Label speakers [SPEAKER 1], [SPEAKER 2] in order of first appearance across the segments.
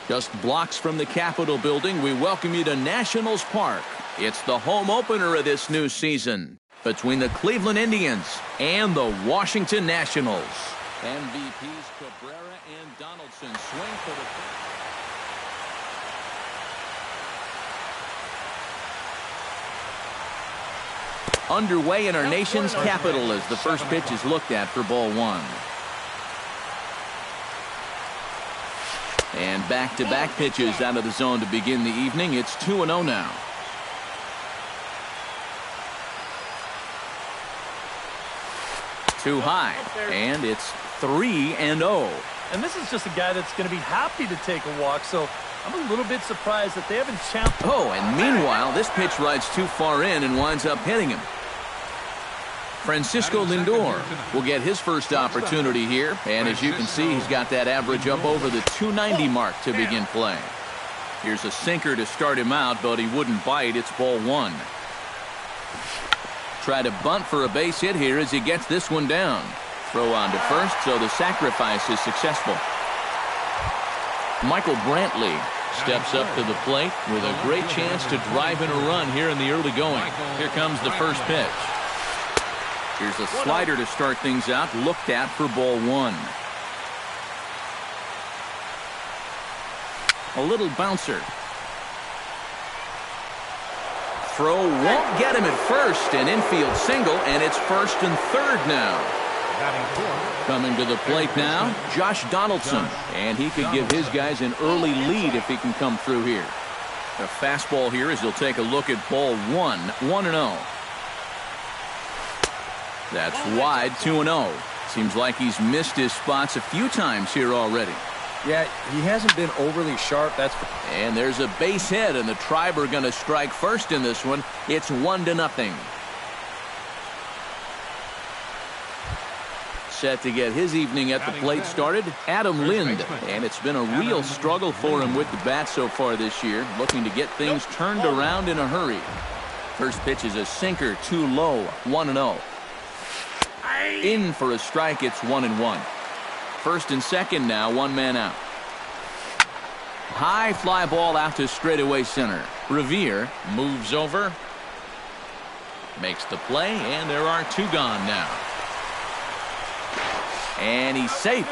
[SPEAKER 1] Just blocks from the Capitol building, we welcome you to Nationals Park. It's the home opener of this new season between the Cleveland Indians and the Washington Nationals. MVPs Cabrera and Donaldson swing for the... Underway in our nation's capital as the first pitch is looked at for ball one. And back-to-back pitches out of the zone to begin the evening. It's 2-0 now. Too high, and it's 3-0.
[SPEAKER 2] And this is just a guy that's going to be happy to take a walk, so I'm a little bit surprised that they haven't champed.
[SPEAKER 1] Oh, and meanwhile, this pitch rides too far in and winds up hitting him. Francisco Lindor will get his first opportunity here, and as you can see, he's got that average up over the 290 mark to begin play. Here's a sinker to start him out, but he wouldn't bite. It's ball one. Try to bunt for a base hit here as he gets this one down. Throw on to first, so the sacrifice is successful. Michael Brantley steps up to the plate with a great chance to drive in a run here in the early going. Here comes the first pitch. Here's a slider to start things out, looked at for ball one. A little bouncer. Throw won't get him at first, an infield single, and it's first and third now. Coming to the plate now, Josh Donaldson, and he could give his guys an early lead if he can come through here. A fastball here as he'll take a look at ball one, 1-0. That's wide, 2-0. Seems like he's missed his spots a few times here already.
[SPEAKER 3] Yeah, he hasn't been overly sharp.
[SPEAKER 1] And there's a base hit, and the Tribe are going to strike first in this one. It's 1-0. Set to get his evening at the plate started, Adam Lind. And it's been a real struggle for him with the bat so far this year, looking to get things turned around in a hurry. First pitch is a sinker, too low, 1-0. In for a strike, it's 1-1. First and second now, one man out. High fly ball out to straightaway center. Revere moves over, makes the play, and there are two gone now. And he's safe.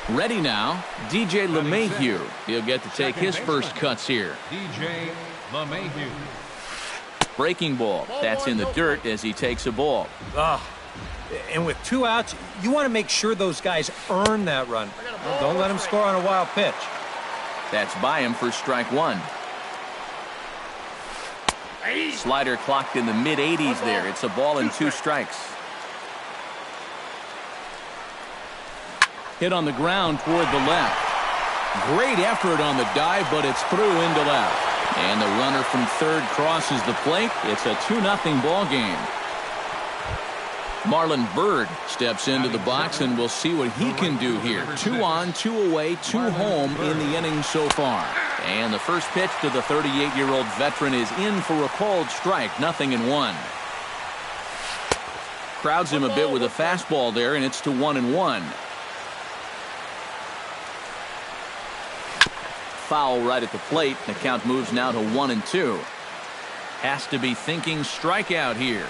[SPEAKER 1] Ready now, DJ LeMahieu. He'll get to take his first cuts here.
[SPEAKER 4] DJ LeMahieu.
[SPEAKER 1] Breaking ball. That's in the dirt as he takes a ball.
[SPEAKER 3] And with two outs, you want to make sure those guys earn that run. Don't let them score on a wild pitch.
[SPEAKER 1] That's by him for strike one. Slider clocked in the mid-80s there. It's a ball and two strikes. Hit on the ground toward the left. Great effort on the dive, but it's through into left. And the runner from third crosses the plate. It's a 2-0 ball game. Marlon Byrd steps into the box, and we'll see what he can do here. 2 on, 2 away, 2 home in the inning so far. And the first pitch to the 38-year-old veteran is in for a called strike, 0-1. Crowds him a bit with a fastball there, and it's to 1-1. Foul right at the plate. The count moves now to 1-2. Has to be thinking strikeout here.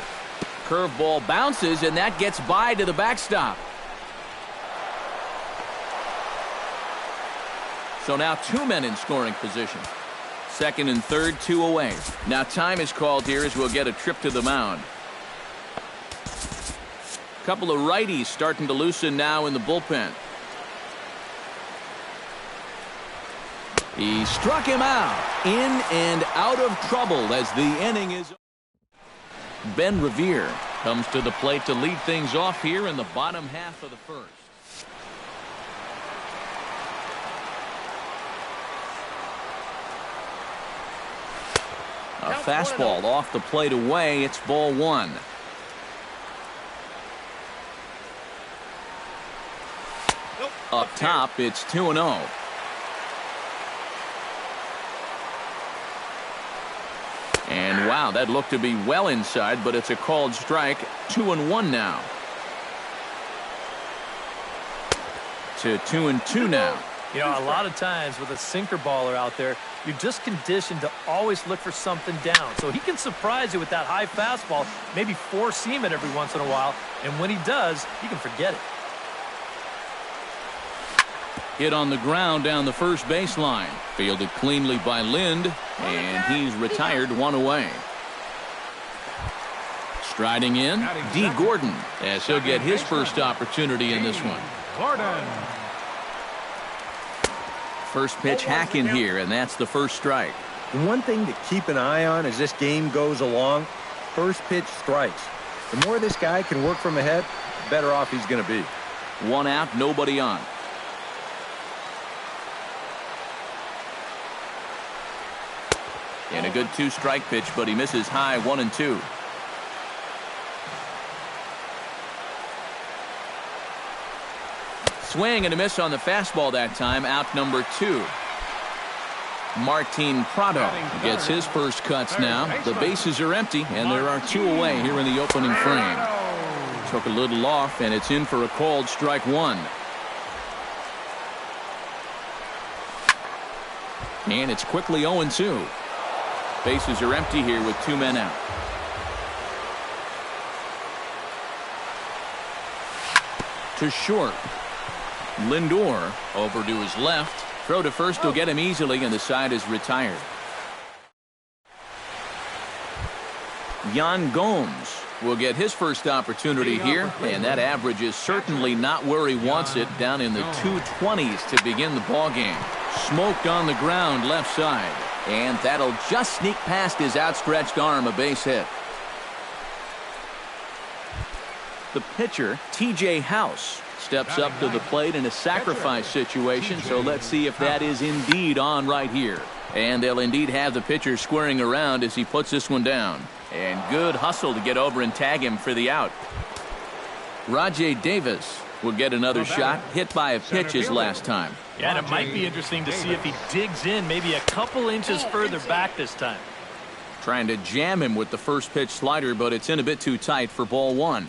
[SPEAKER 1] Curveball bounces, and that gets by to the backstop. So now 2 men in scoring position. Second and third, 2 away. Now time is called here as we'll get a trip to the mound. Couple of righties starting to loosen now in the bullpen. He struck him out. In and out of trouble as the inning is. Ben Revere comes to the plate to lead things off here in the bottom half of the first. A fastball off the plate away. It's ball one. Up top, it's 2-0. And wow, that looked to be well inside, but it's a called strike. 2-1 now. to 2-2 now.
[SPEAKER 2] You know, a lot of times with a sinker baller out there, you're just conditioned to always look for something down. So he can surprise you with that high fastball, maybe four-seam it every once in a while, and when he does, you can forget it.
[SPEAKER 1] Hit on the ground down the first baseline. Fielded cleanly by Lind, and he's retired one away. Striding in, D. Gordon, as he'll get his first opportunity in this one.
[SPEAKER 4] Gordon.
[SPEAKER 1] First pitch hacking here, and that's the first strike.
[SPEAKER 3] The one thing to keep an eye on as this game goes along, first pitch strikes. The more this guy can work from ahead, the better off he's going to be.
[SPEAKER 1] One out, nobody on. And a good two-strike pitch, but he misses high 1-2. Swing and a miss on the fastball that time, out number 2. Martin Prado gets his first cuts now. The bases are empty, and there are 2 away here in the opening frame. Took a little off, and it's in for a called strike 1. And it's quickly 0-2. Bases are empty here with 2 men out. To short. Lindor over to his left. Throw to first will get him easily, and the side is retired. Yan Gomes will get his first opportunity here, and that average is certainly not where he wants it, down in the 220s to begin the ballgame. Smoked on the ground left side, and that'll just sneak past his outstretched arm, a base hit. The pitcher, T.J. House, steps up to the plate in a sacrifice situation, so let's see if that is indeed on right here. And they'll indeed have the pitcher squaring around as he puts this one down. And good hustle to get over and tag him for the out. Rajay Davis will get another shot, hit by a pitch his last time.
[SPEAKER 2] Yeah, and it might be interesting to see if he digs in maybe a couple inches further back this time.
[SPEAKER 1] Trying to jam him with the first pitch slider, but it's in a bit too tight for ball 1.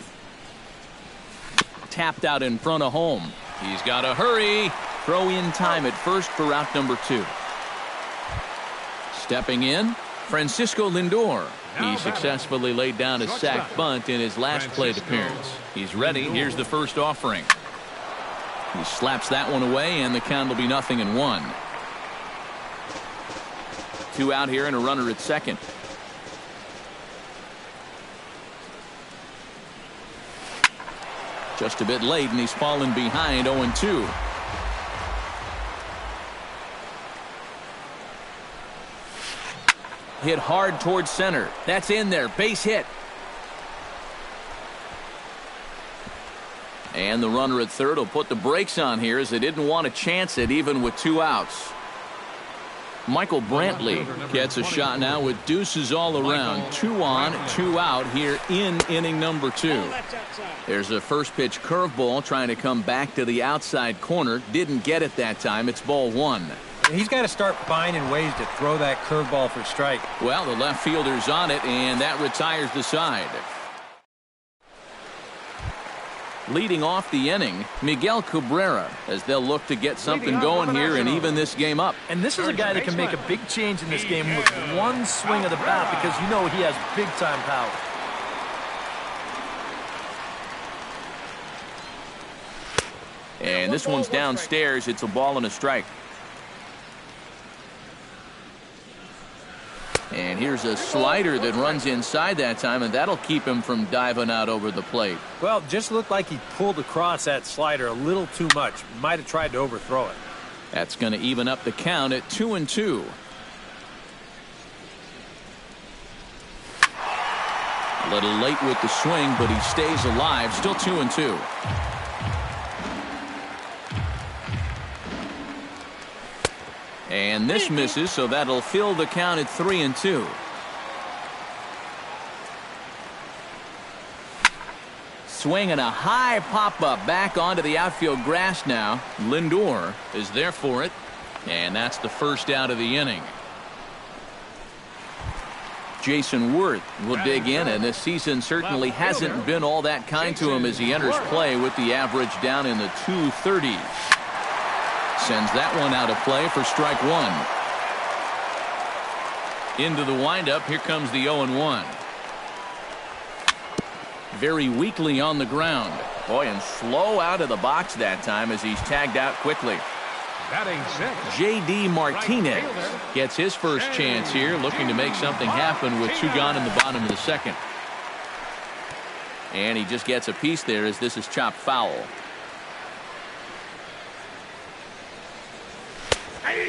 [SPEAKER 1] Tapped out in front of home. He's got to hurry. Throw in time at first for out number 2. Stepping in, Francisco Lindor. He successfully laid down a sac bunt in his last plate appearance. He's ready. Here's the first offering. He slaps that one away, and the count will be 0-1. 2 out here and a runner at second. Just a bit late, and he's fallen behind 0-2. Hit hard towards center. That's in there. Base hit. And the runner at third will put the brakes on here as they didn't want to chance it even with 2 outs. Michael Brantley gets a shot now with deuces all around. 2 on, 2 out here in inning number 2. There's a first pitch curveball trying to come back to the outside corner. Didn't get it that time. It's ball 1.
[SPEAKER 3] He's got to start finding ways to throw that curveball for strike.
[SPEAKER 1] Well, the left fielder's on it, and that retires the side. Leading off the inning, Miguel Cabrera, as they'll look to get something going here and even this game up.
[SPEAKER 2] And this is a guy that can make a big change in this game with one swing of the bat, because you know he has big-time power.
[SPEAKER 1] And this one's downstairs. It's a ball and a strike. And here's a slider that runs inside that time, and that'll keep him from diving out over the plate.
[SPEAKER 3] Well, just looked like he pulled across that slider a little too much. Might have tried to overthrow it.
[SPEAKER 1] That's going to even up the count at 2-2. A little late with the swing, but he stays alive. Still 2-2. And this misses, so that'll fill the count at 3-2. Swing and a high pop-up back onto the outfield grass now. Lindor is there for it, and that's the first out of the inning. Jason Worth will dig in, and this season certainly hasn't been all that kind to him as he enters play with the average down in the 230s. Sends that one out of play for strike one. Into the windup. Here comes the 0-1. Very weakly on the ground. Boy, and slow out of the box that time as he's tagged out quickly.
[SPEAKER 4] Batting six.
[SPEAKER 1] J.D. Martinez gets his first chance here, looking to make something happen with two gone in the bottom of the second. And he just gets a piece there as this is chopped foul.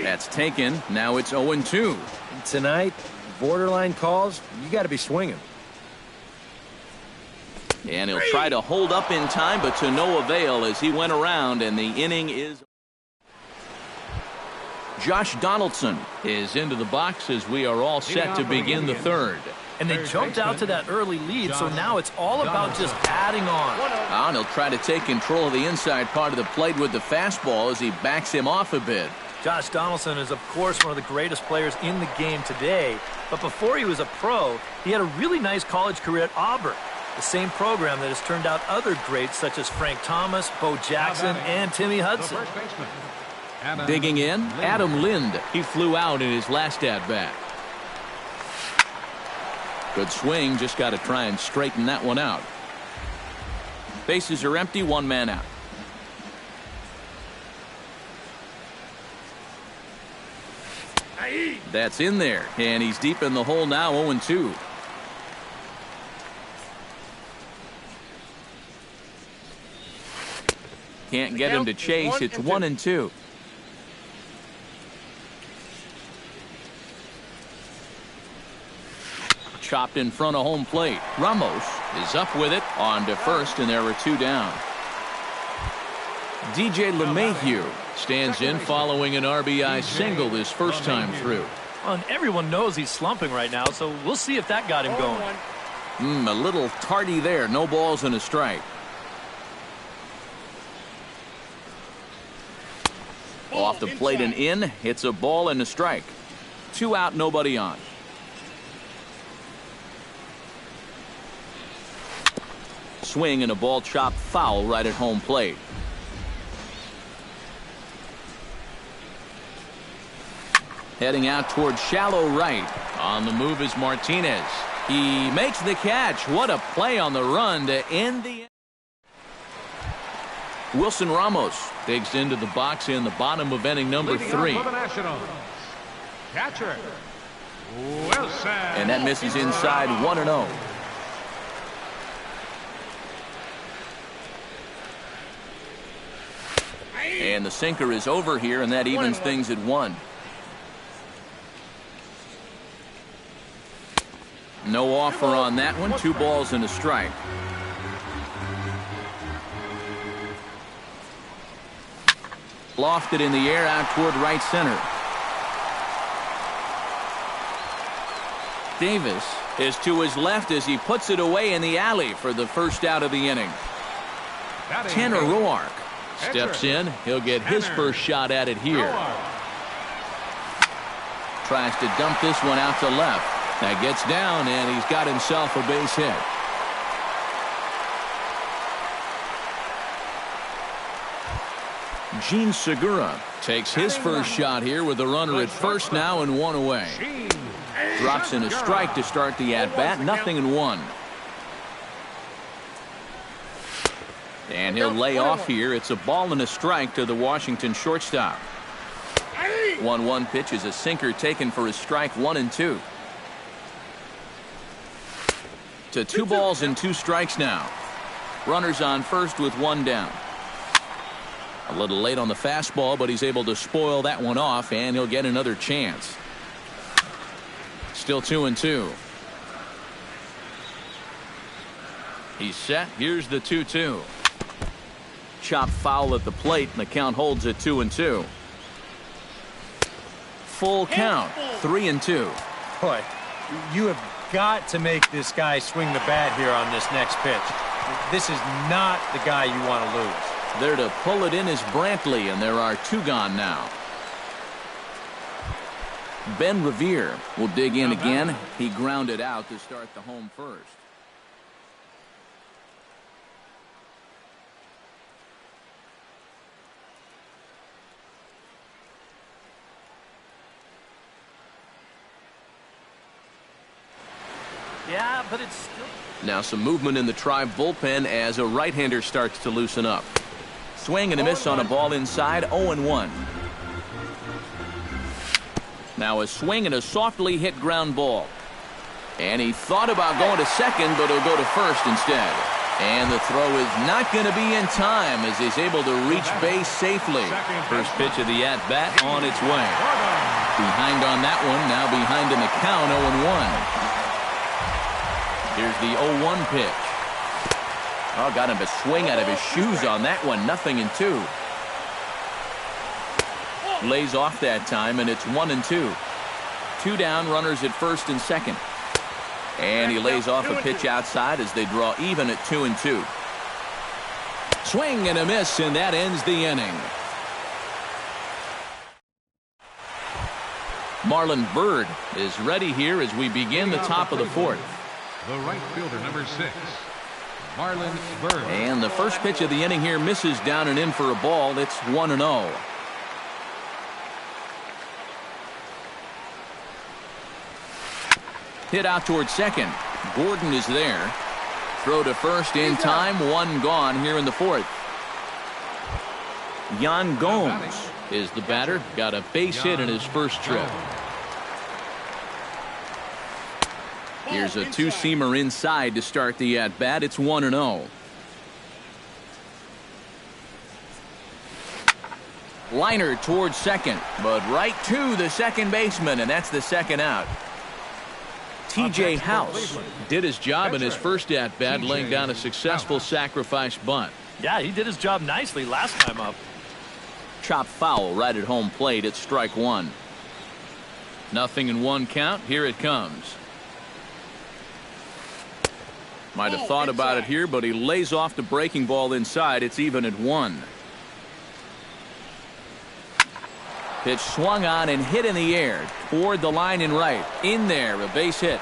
[SPEAKER 1] That's taken. Now it's 0-2.
[SPEAKER 3] Tonight, borderline calls, you got to be swinging.
[SPEAKER 1] And he'll try to hold up in time, but to no avail as he went around, and the inning is. Josh Donaldson is into the box as we are all set to begin the third.
[SPEAKER 2] And they jumped out to that early lead, so now it's all about just adding on.
[SPEAKER 1] And he'll try to take control of the inside part of the plate with the fastball as he backs him off a bit.
[SPEAKER 2] Josh Donaldson is, of course, one of the greatest players in the game today. But before he was a pro, he had a really nice college career at Auburn, the same program that has turned out other greats such as Frank Thomas, Bo Jackson, and Timmy Hudson.
[SPEAKER 1] Digging in, Adam Lind. He flew out in his last at-bat. Good swing, just got to try and straighten that one out. Bases are empty, one man out. That's in there, and he's deep in the hole now, 0-2. Can't get him to chase. It's 1-2. Chopped in front of home plate. Ramos is up with it on to first, and there are two down. DJ LeMahieu stands in following an RBI single his first time through.
[SPEAKER 2] Well, and everyone knows he's slumping right now, so we'll see if that got him going.
[SPEAKER 1] A little tardy there. No balls and a strike. Off the plate and in. It's a ball and a strike. 2 out, nobody on. Swing and a ball chopped foul right at home plate. Heading out toward shallow right. On the move is Martinez. He makes the catch. What a play on the run to end the. Wilson Ramos digs into the box in the bottom of inning number 3.
[SPEAKER 4] Catcher Wilson.
[SPEAKER 1] And that misses inside, 1-0. And the sinker is over here, and that evens things at 1. No offer on that one. 2 balls and a strike. Lofted in the air out toward right center. Davis is to his left as he puts it away in the alley for the first out of the inning. Tanner Roark steps in. He'll get his first shot at it here. Tries to dump this one out to left. That gets down, and he's got himself a base hit. Gene Segura takes his first shot here with a runner at first now and 1 away. Drops in a strike to start the at-bat. 0-1. And he'll lay off here. It's a ball and a strike to the Washington shortstop. 1-1 pitch is a sinker taken for a strike. 1-2. To 2 balls and 2 strikes now. Runners on first with 1 down. A little late on the fastball, but he's able to spoil that one off, and he'll get another chance. Still 2-2. He's set. Here's the 2-2. Chop foul at the plate, and the count holds at 2-2. Full count, 3-2.
[SPEAKER 3] Boy, you have got to make this guy swing the bat here on this next pitch. This is not the guy you want to lose.
[SPEAKER 1] There to pull it in is Brantley, and there are 2 gone now. Ben Revere will dig in again. He grounded out to start the home first.
[SPEAKER 2] Yeah, but it's still...
[SPEAKER 1] Now some movement in the Tribe bullpen as a right-hander starts to loosen up. Swing and a miss on a ball inside, 0-1. Now a swing and a softly hit ground ball. And he thought about going to second, but he'll go to first instead. And the throw is not going to be in time as he's able to reach base safely. First pitch of the at-bat on its way. Behind on that one, now behind in the count, 0-1. Here's the 0-1 pitch. Oh, got him to swing out of his shoes on that one, 0-2. Lays off that time, and it's 1-2. 2 down, runners at first and second. And he lays off a pitch outside as they draw even at 2-2. Swing and a miss, and that ends the inning. Marlon Byrd is ready here as we begin the top of the fourth.
[SPEAKER 4] The right fielder, number 6, Marlon Byrd.
[SPEAKER 1] And the first pitch of the inning here misses down and in for a ball. It's 1-0. Hit out towards second. Gordon is there. Throw to first in time. 1 gone here in the fourth. Yan Gomes is the batter. Got a base hit in his first trip. Here's a 2-seamer inside to start the at-bat. It's 1-0. Liner towards second, but right to the second baseman, and that's the second out. T.J. House did his job in his first at-bat, laying down a successful sacrifice bunt.
[SPEAKER 2] Yeah, he did his job nicely last time up.
[SPEAKER 1] Chop foul right at home plate at strike 1. 0-1 count. Here it comes. Might have thought about it here, but he lays off the breaking ball inside. It's even at 1. Pitch swung on and hit in the air toward the line and right. In there, a base hit.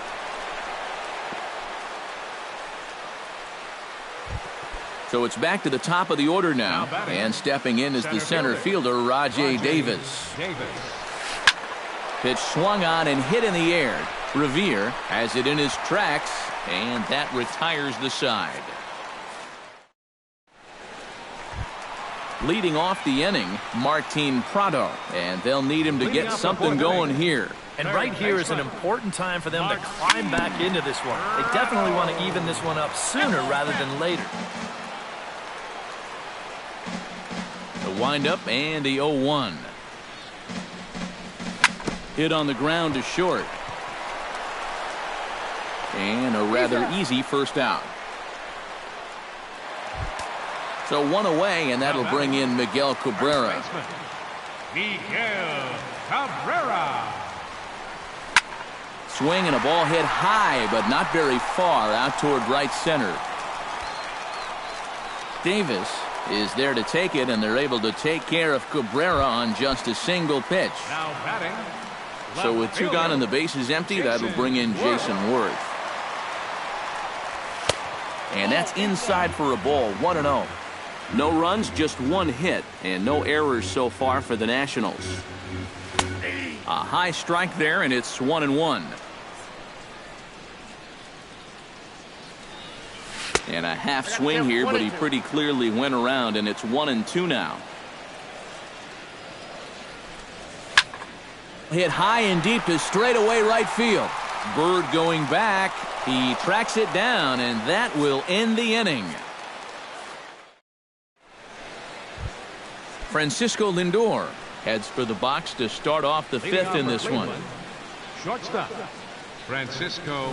[SPEAKER 1] So it's back to the top of the order now. And stepping in is the center fielder, Rajai Davis. Pitch swung on and hit in the air. Revere has it in his tracks, and that retires the side. Leading off the inning, Martin Prado, and they'll need him to get something going here.
[SPEAKER 2] And right here is an important time for them to climb back into this one. They definitely want to even this one up sooner rather than later. The windup and the 0-1. Hit on the ground to short. And a rather easy first out. So 1 away, and that'll bring in Miguel Cabrera.
[SPEAKER 4] Miguel Cabrera.
[SPEAKER 1] Swing and a ball hit high, but not very far out toward right center. Davis is there to take it, and they're able to take care of Cabrera on just a single pitch.
[SPEAKER 4] Now batting.
[SPEAKER 1] So with 2 gone and the bases empty, that'll bring in Jason Worth. And that's inside for a ball, 1-0. No runs, just 1 hit, and no errors so far for the Nationals. A high strike there, and it's 1-1. And a half swing here, but he pretty clearly went around, and it's 1-2 now. Hit high and deep to straightaway right field. Byrd going back. He tracks it down, and that will end the inning. Francisco Lindor heads for the box to start off the 5th in this one.
[SPEAKER 4] Shortstop, Francisco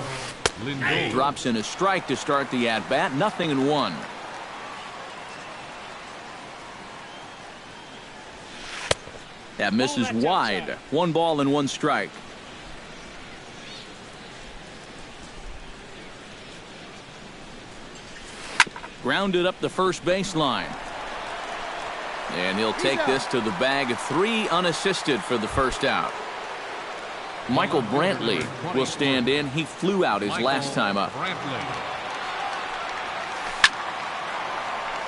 [SPEAKER 4] Lindor.
[SPEAKER 1] Drops in a strike to start the at-bat. 0-1. That misses wide. 1 ball and 1 strike. Grounded up the first baseline. And he'll take this to the bag. 3 unassisted for the first out. Michael Brantley will stand in. He flew out his last time up.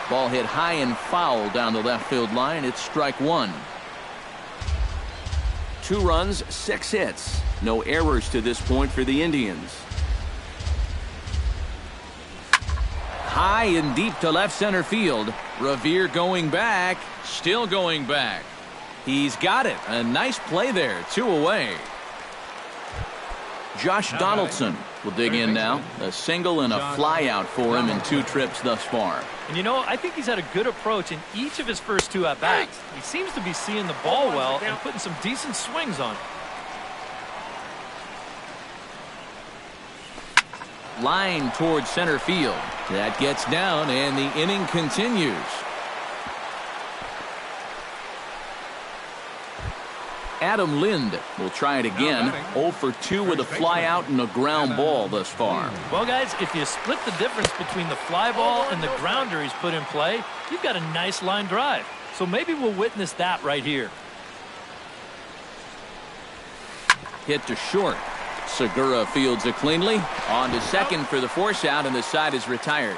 [SPEAKER 1] Ball hit high and foul down the left field line. It's strike 1. 2 runs, 6 hits. No errors to this point for the Indians. high and deep to left center field. Revere going back, still going back. He's got it. A nice play there. 2 away. Josh Donaldson will dig in now. A single and a fly out for him in 2 trips thus far.
[SPEAKER 2] And you know, I think he's had a good approach in each of his first 2 at-bats. He seems to be seeing the ball well and putting some decent swings on it.
[SPEAKER 1] Line towards center field. That gets down, and the inning continues. Adam Lind will try it again. 0 for 2 with a fly out and a ground ball thus far.
[SPEAKER 2] Well, guys, if you split the difference between the fly ball and the grounder he's put in play, you've got a nice line drive. So maybe we'll witness that right here.
[SPEAKER 1] Hit to short. Segura fields it cleanly. On to second for the force out, and the side is retired.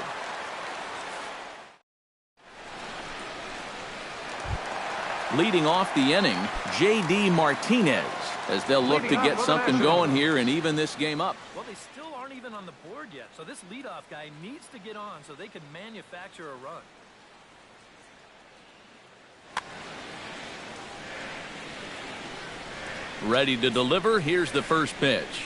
[SPEAKER 1] Leading off the inning, J.D. Martinez, as they'll look to get something going here and even this game up.
[SPEAKER 2] Well, they still aren't even on the board yet, so this leadoff guy needs to get on so they can manufacture a run.
[SPEAKER 1] Ready to deliver. Here's the first pitch.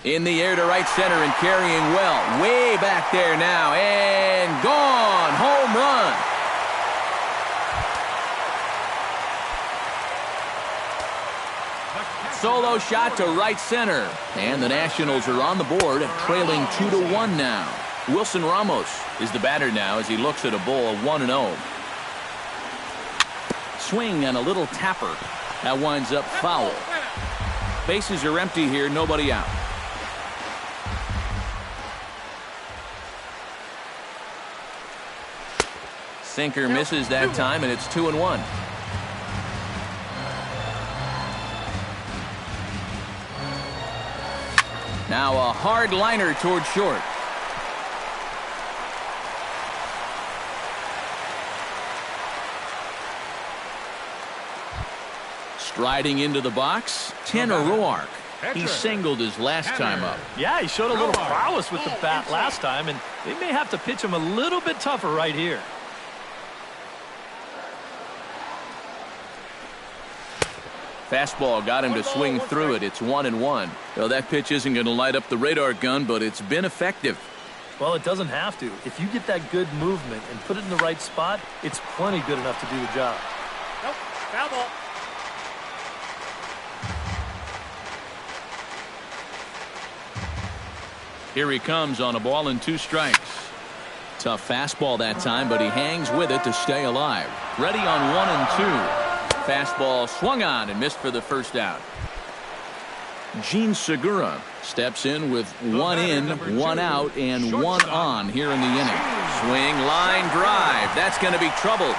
[SPEAKER 1] In the air to right center and carrying well. Way back there now, and gone. Home run. Solo shot to right center. And the Nationals are on the board, trailing 2-1 now. Wilson Ramos is the batter now as he looks at a ball 1-0. Swing and a little tapper. That winds up foul. Bases are empty here, nobody out. Sinker misses that time, and it's 2-1. Now a hard liner toward short. Striding into the box, Tanner Roark. He singled his last time up.
[SPEAKER 2] Yeah, he showed a little prowess with the bat last time, and they may have to pitch him a little bit tougher right here.
[SPEAKER 1] Fastball got him to swing through it. It's 1-1. Well, that pitch isn't going to light up the radar gun, but it's been effective.
[SPEAKER 2] Well, it doesn't have to. If you get that good movement and put it in the right spot, it's plenty good enough to do the job.
[SPEAKER 5] Nope, foul ball.
[SPEAKER 1] Here he comes on a ball and 2 strikes. Tough fastball that time, but he hangs with it to stay alive. Ready on 1 and 2. Fastball swung on and missed for the first out. Gene Segura steps in with 1 in, 1 out, and 1 on here in the inning. Swing, line drive. That's going to be trouble.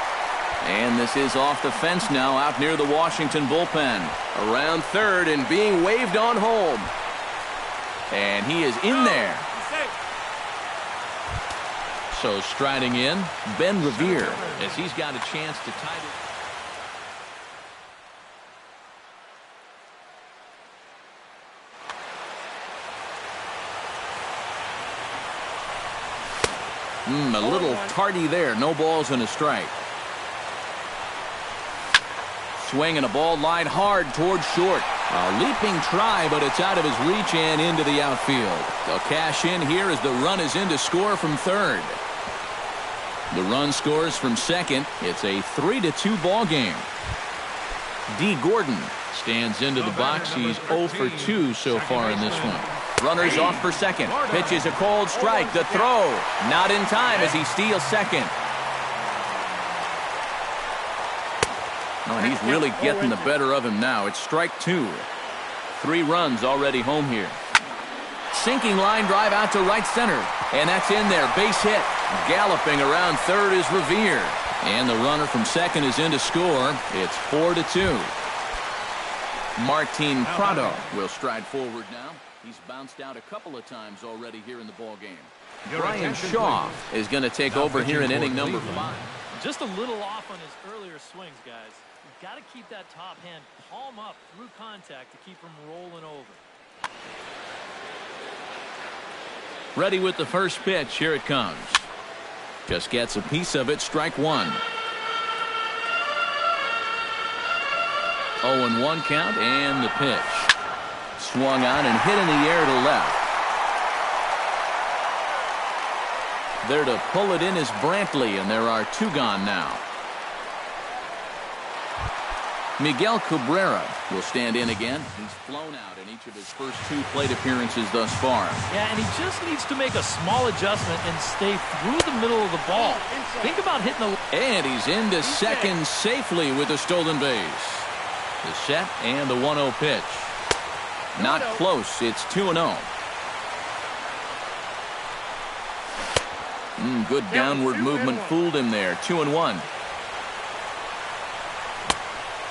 [SPEAKER 1] And this is off the fence now out near the Washington bullpen. Around third and being waved on home. And he is in there. So striding in, Ben Revere, as he's got a chance to tie it. A little tardy there. No balls and a strike. Swing and a ball line hard towards short. A leaping try, but it's out of his reach and into the outfield. They'll cash in here as the run is in to score from third. The run scores from second. It's a 3-2 ball game. D. Gordon stands into the box. He's 0 for 2 so far in this one. Runners off for second. Pitch is a cold strike. The throw not in time as he steals second. Oh, and he's really getting the better of him now. It's strike 2. 3 runs already home here. Sinking line drive out to right center. And that's in there. Base hit. Galloping around third is Revere. And the runner from second is in to score. It's 4-2. Martin Prado will stride forward now. He's bounced out a couple of times already here in the ball game. Brian Shaw is going to take over here in inning number 5.
[SPEAKER 2] Just a little off on his earlier swings, guys. You've got to keep that top hand palm up through contact to keep him rolling over.
[SPEAKER 1] Ready with the first pitch. Here it comes. Just gets a piece of it. Strike one. 0-1 count, and the pitch. Swung on and hit in the air to left. There to pull it in is Brantley, and there are two gone now. Miguel Cabrera will stand in again. He's flown out in each of his first two plate appearances thus far.
[SPEAKER 2] Yeah, and he just needs to make a small adjustment and stay through the middle of the ball. Think about hitting the...
[SPEAKER 1] And he's into second safely with a stolen base. The set and the 1-0 pitch. Not close. It's 2-0. Good downward movement fooled him there. 2-1.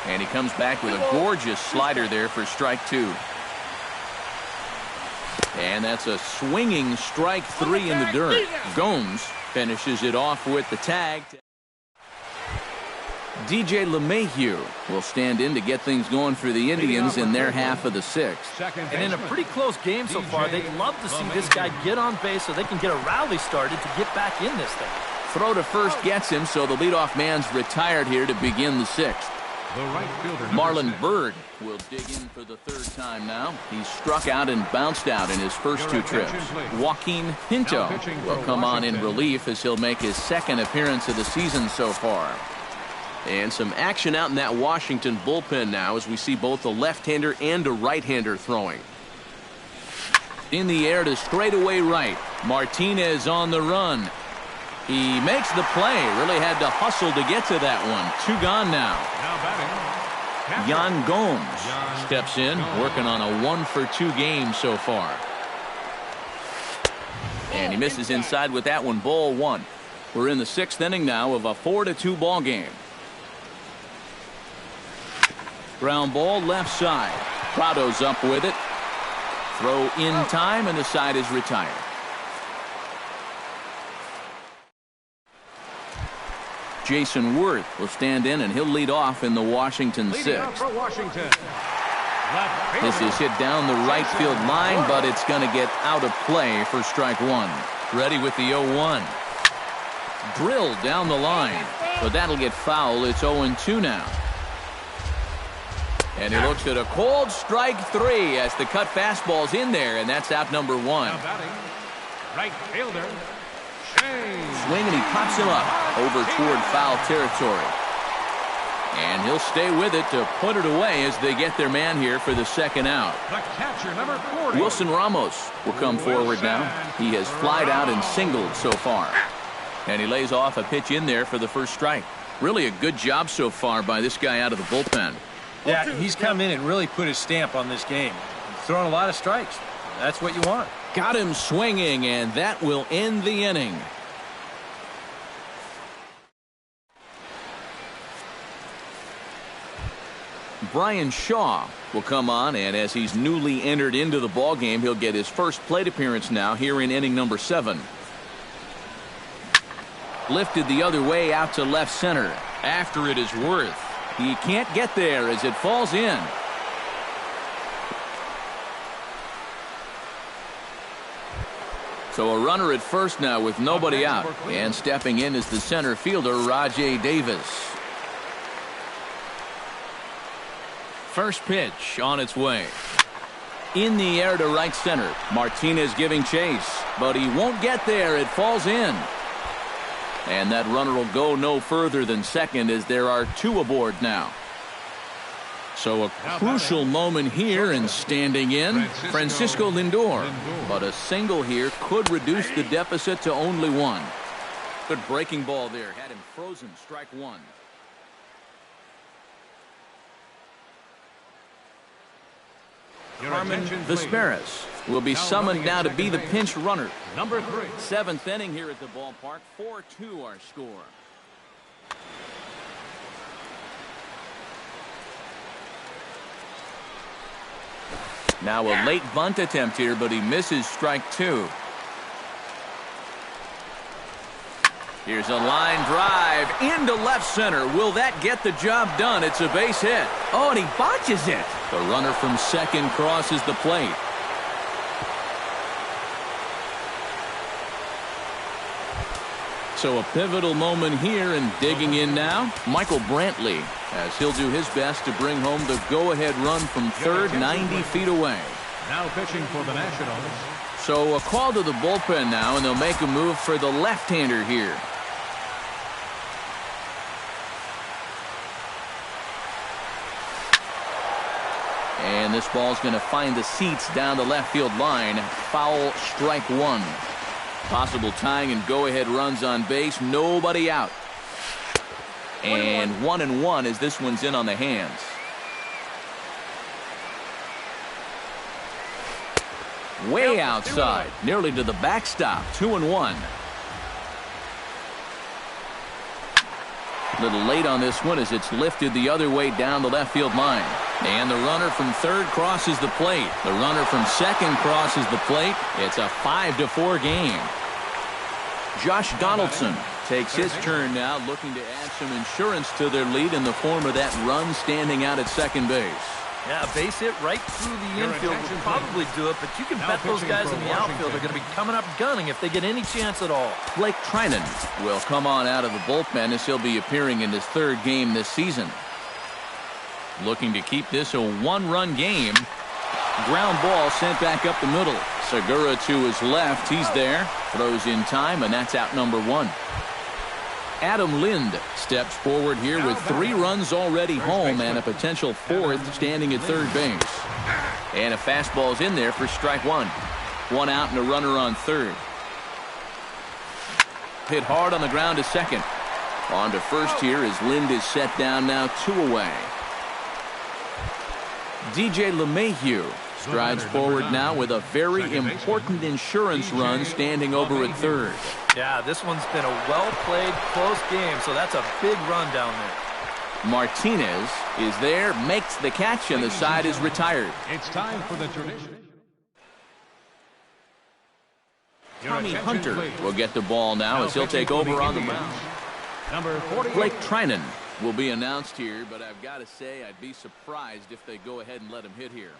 [SPEAKER 1] And he comes back with a gorgeous slider there for strike two. And that's a swinging strike three in the dirt. Gomes finishes it off with the tag. DJ LeMahieu will stand in to get things going for the Indians in their half of the sixth.
[SPEAKER 2] And in a pretty close game so far, they'd love to see this guy get on base so they can get a rally started to get back in this thing.
[SPEAKER 1] Throw to first gets him, so the leadoff man's retired here to begin the sixth. Marlon Byrd will dig in for the third time now. He's struck out and bounced out in his first two trips. Joaquin Pinto will come on in relief as he'll make his second appearance of the season so far. And some action out in that Washington bullpen now as we see both a left-hander and a right-hander throwing. In the air to straightaway right. Martinez on the run. He makes the play. Really had to hustle to get to that one. Two gone now. Yan Gomes steps in, working on a 1-for-2 game so far. And he misses inside with that one. Ball one. We're in the sixth inning now of a 4-2 ball game. Ground ball left side. Prado's up with it. Throw in time, and the side is retired. Jason Worth will stand in, and he'll lead off in the Washington sixth. This is hit down the right field line, but it's going to get out of play for strike one. Ready with the 0-1. Drilled down the line, but that'll get foul. It's 0-2 now. And he looks at a cold strike three as the cut fastball's in there, and that's out number one.
[SPEAKER 4] Right fielder.
[SPEAKER 1] Swing, and he pops him up over toward foul territory. And he'll stay with it to put it away as they get their man here for the second out.
[SPEAKER 4] The catcher, number 40.
[SPEAKER 1] Wilson Ramos will come forward now. He has flied out and singled so far. And he lays off a pitch in there for the first strike. Really a good job so far by this guy out of the bullpen.
[SPEAKER 3] Yeah, he's come in and really put his stamp on this game. He's throwing a lot of strikes. That's what you want.
[SPEAKER 1] Got him swinging, and that will end the inning. Brian Shaw will come on, and as he's newly entered into the ballgame, he'll get his first plate appearance now here in inning number 7. Lifted the other way out to left center. After it is Worth. He can't get there as it falls in. So a runner at first now with nobody out. And stepping in is the center fielder, Rajai Davis. First pitch on its way. In the air to right center. Martinez giving chase. But he won't get there. It falls in. And that runner will go no further than second as there are 2 aboard now. So a crucial moment here, and standing in, Francisco Lindor. But a single here could reduce the deficit to only 1. Good breaking ball there. Had him frozen. Strike 1. Carmen Vesperas will be summoned now to be the pinch runner.
[SPEAKER 4] Number 3.
[SPEAKER 1] 7th inning here at the ballpark. 4-2 our score. Now a late bunt attempt here, but he misses strike 2. Here's a line drive into left center. Will that get the job done? It's a base hit. Oh, and he botches it. The runner from second crosses the plate. So a pivotal moment here, and digging in now, Michael Brantley, as he'll do his best to bring home the go-ahead run from third, 90 feet away.
[SPEAKER 4] Now pitching for the Nationals.
[SPEAKER 1] So a call to the bullpen now, and they'll make a move for the left-hander here. And this ball's going to find the seats down the left field line. Foul, strike one. Possible tying and go-ahead runs on base. Nobody out. And 1-1 as this one's in on the hands. Way outside, nearly to the backstop. 2-1. A little late on this one as it's lifted the other way down the left field line. And the runner from third crosses the plate. The runner from second crosses the plate. It's a 5-4 game. Josh Donaldson takes his turn now, looking to add some insurance to their lead in the form of that run standing out at second base.
[SPEAKER 2] Yeah, a base hit right through the infield will probably do it, but you can bet those guys in the outfield are going to be coming up gunning if they get any chance at all.
[SPEAKER 1] Blake Trinan will come on out of the bullpen as he'll be appearing in his third game this season. Looking to keep this a one-run game. Ground ball sent back up the middle. Segura to his left. He's there. Throws in time, and that's out number one. Adam Lind steps forward here with 3 runs already home and a potential 4th standing at third base. And a fastball's in there for strike one. 1 out and a runner on third. Hit hard on the ground to second. On to first here as Lind is set down now 2 away. DJ LeMahieu strides forward now with a very important insurance run standing over at third.
[SPEAKER 2] Yeah, this one's been a well-played, close game, so that's a big run down there.
[SPEAKER 1] Martinez is there, makes the catch, and the side is retired.
[SPEAKER 4] It's time for the tradition.
[SPEAKER 1] Tommy Hunter will get the ball now as he'll take over on the mound.
[SPEAKER 4] Number 48.
[SPEAKER 1] Blake Trinan will be announced here, but I've got to say I'd be surprised if they go ahead and let him hit here.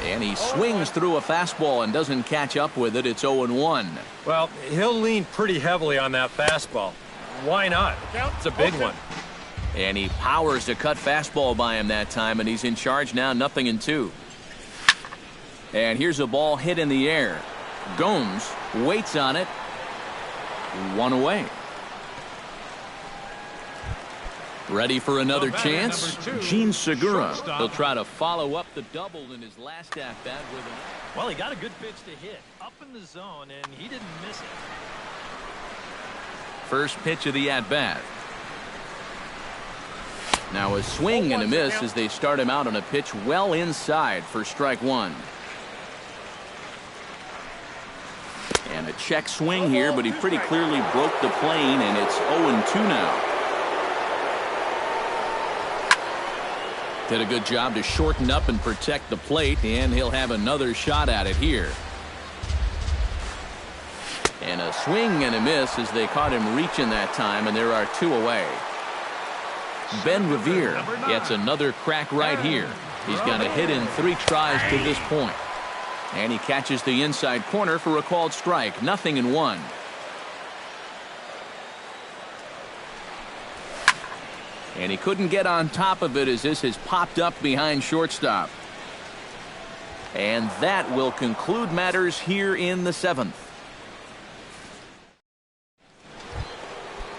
[SPEAKER 1] And he swings through a fastball and doesn't catch up with it. It's 0-1.
[SPEAKER 3] Well, he'll lean pretty heavily on that fastball. Why not? It's a big one.
[SPEAKER 1] And he powers a cut fastball by him that time, and he's in charge now, 0-2. And here's a ball hit in the air. Gomes waits on it. 1 away. Ready for another chance? Gene Segura. He'll try to follow up the double in his last at-bat with an...
[SPEAKER 2] Well, he got a good pitch to hit up in the zone, and he didn't miss it.
[SPEAKER 1] First pitch of the at-bat. Now a swing and a miss as they start him out on a pitch well inside for strike one. And a check swing here, but he pretty clearly broke the plane, and it's 0-2 now. Did a good job to shorten up and protect the plate, and he'll have another shot at it here. And a swing and a miss as they caught him reaching that time, and there are 2 away. Ben Revere gets another crack right here. He's got a hit in 3 tries to this point. And he catches the inside corner for a called strike. 0-1. And he couldn't get on top of it as this has popped up behind shortstop. And that will conclude matters here in the 7th.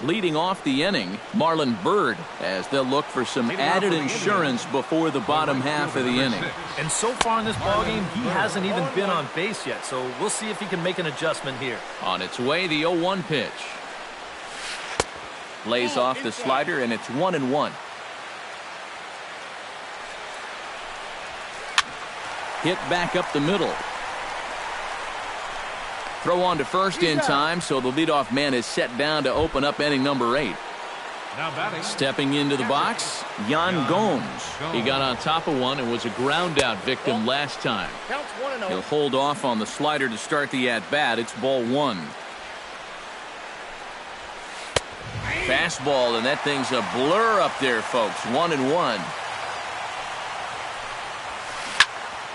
[SPEAKER 1] Leading off the inning, Marlon Byrd, as they'll look for some added insurance before the bottom half of the inning.
[SPEAKER 2] And so far in this ballgame, he hasn't even been on base yet, so we'll see if he can make an adjustment here.
[SPEAKER 1] On its way, the 0-1 pitch. Lays off the slider, and it's 1-1. Hit back up the middle. Throw on to first in time, so the leadoff man is set down to open up inning number 8.
[SPEAKER 4] Now batting.
[SPEAKER 1] Stepping into the box, Yan Gomes. He got on top of one and was a ground out victim last time. He'll hold off on the slider to start the at-bat. It's ball 1. Fastball, and that thing's a blur up there, folks. 1-1.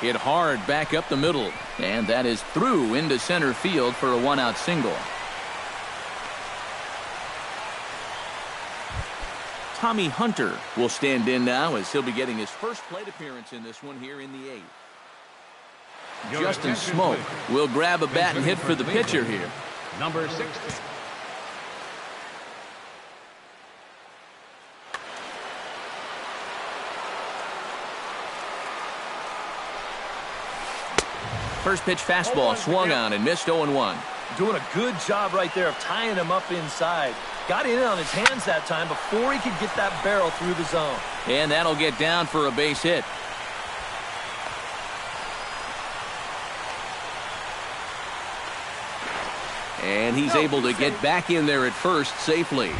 [SPEAKER 1] Hit hard back up the middle. And that is through into center field for a one-out single. Tommy Hunter will stand in now as he'll be getting his first plate appearance in this one here in the 8th. Justin Smoke will grab a bat and hit for the pitcher here.
[SPEAKER 4] Number 60.
[SPEAKER 1] First pitch fastball swung on and missed 0-1.
[SPEAKER 2] Doing a good job right there of tying him up inside. Got in on his hands that time before he could get that barrel through the zone.
[SPEAKER 1] And that'll get down for a base hit. And he's able to get back in there at first safely.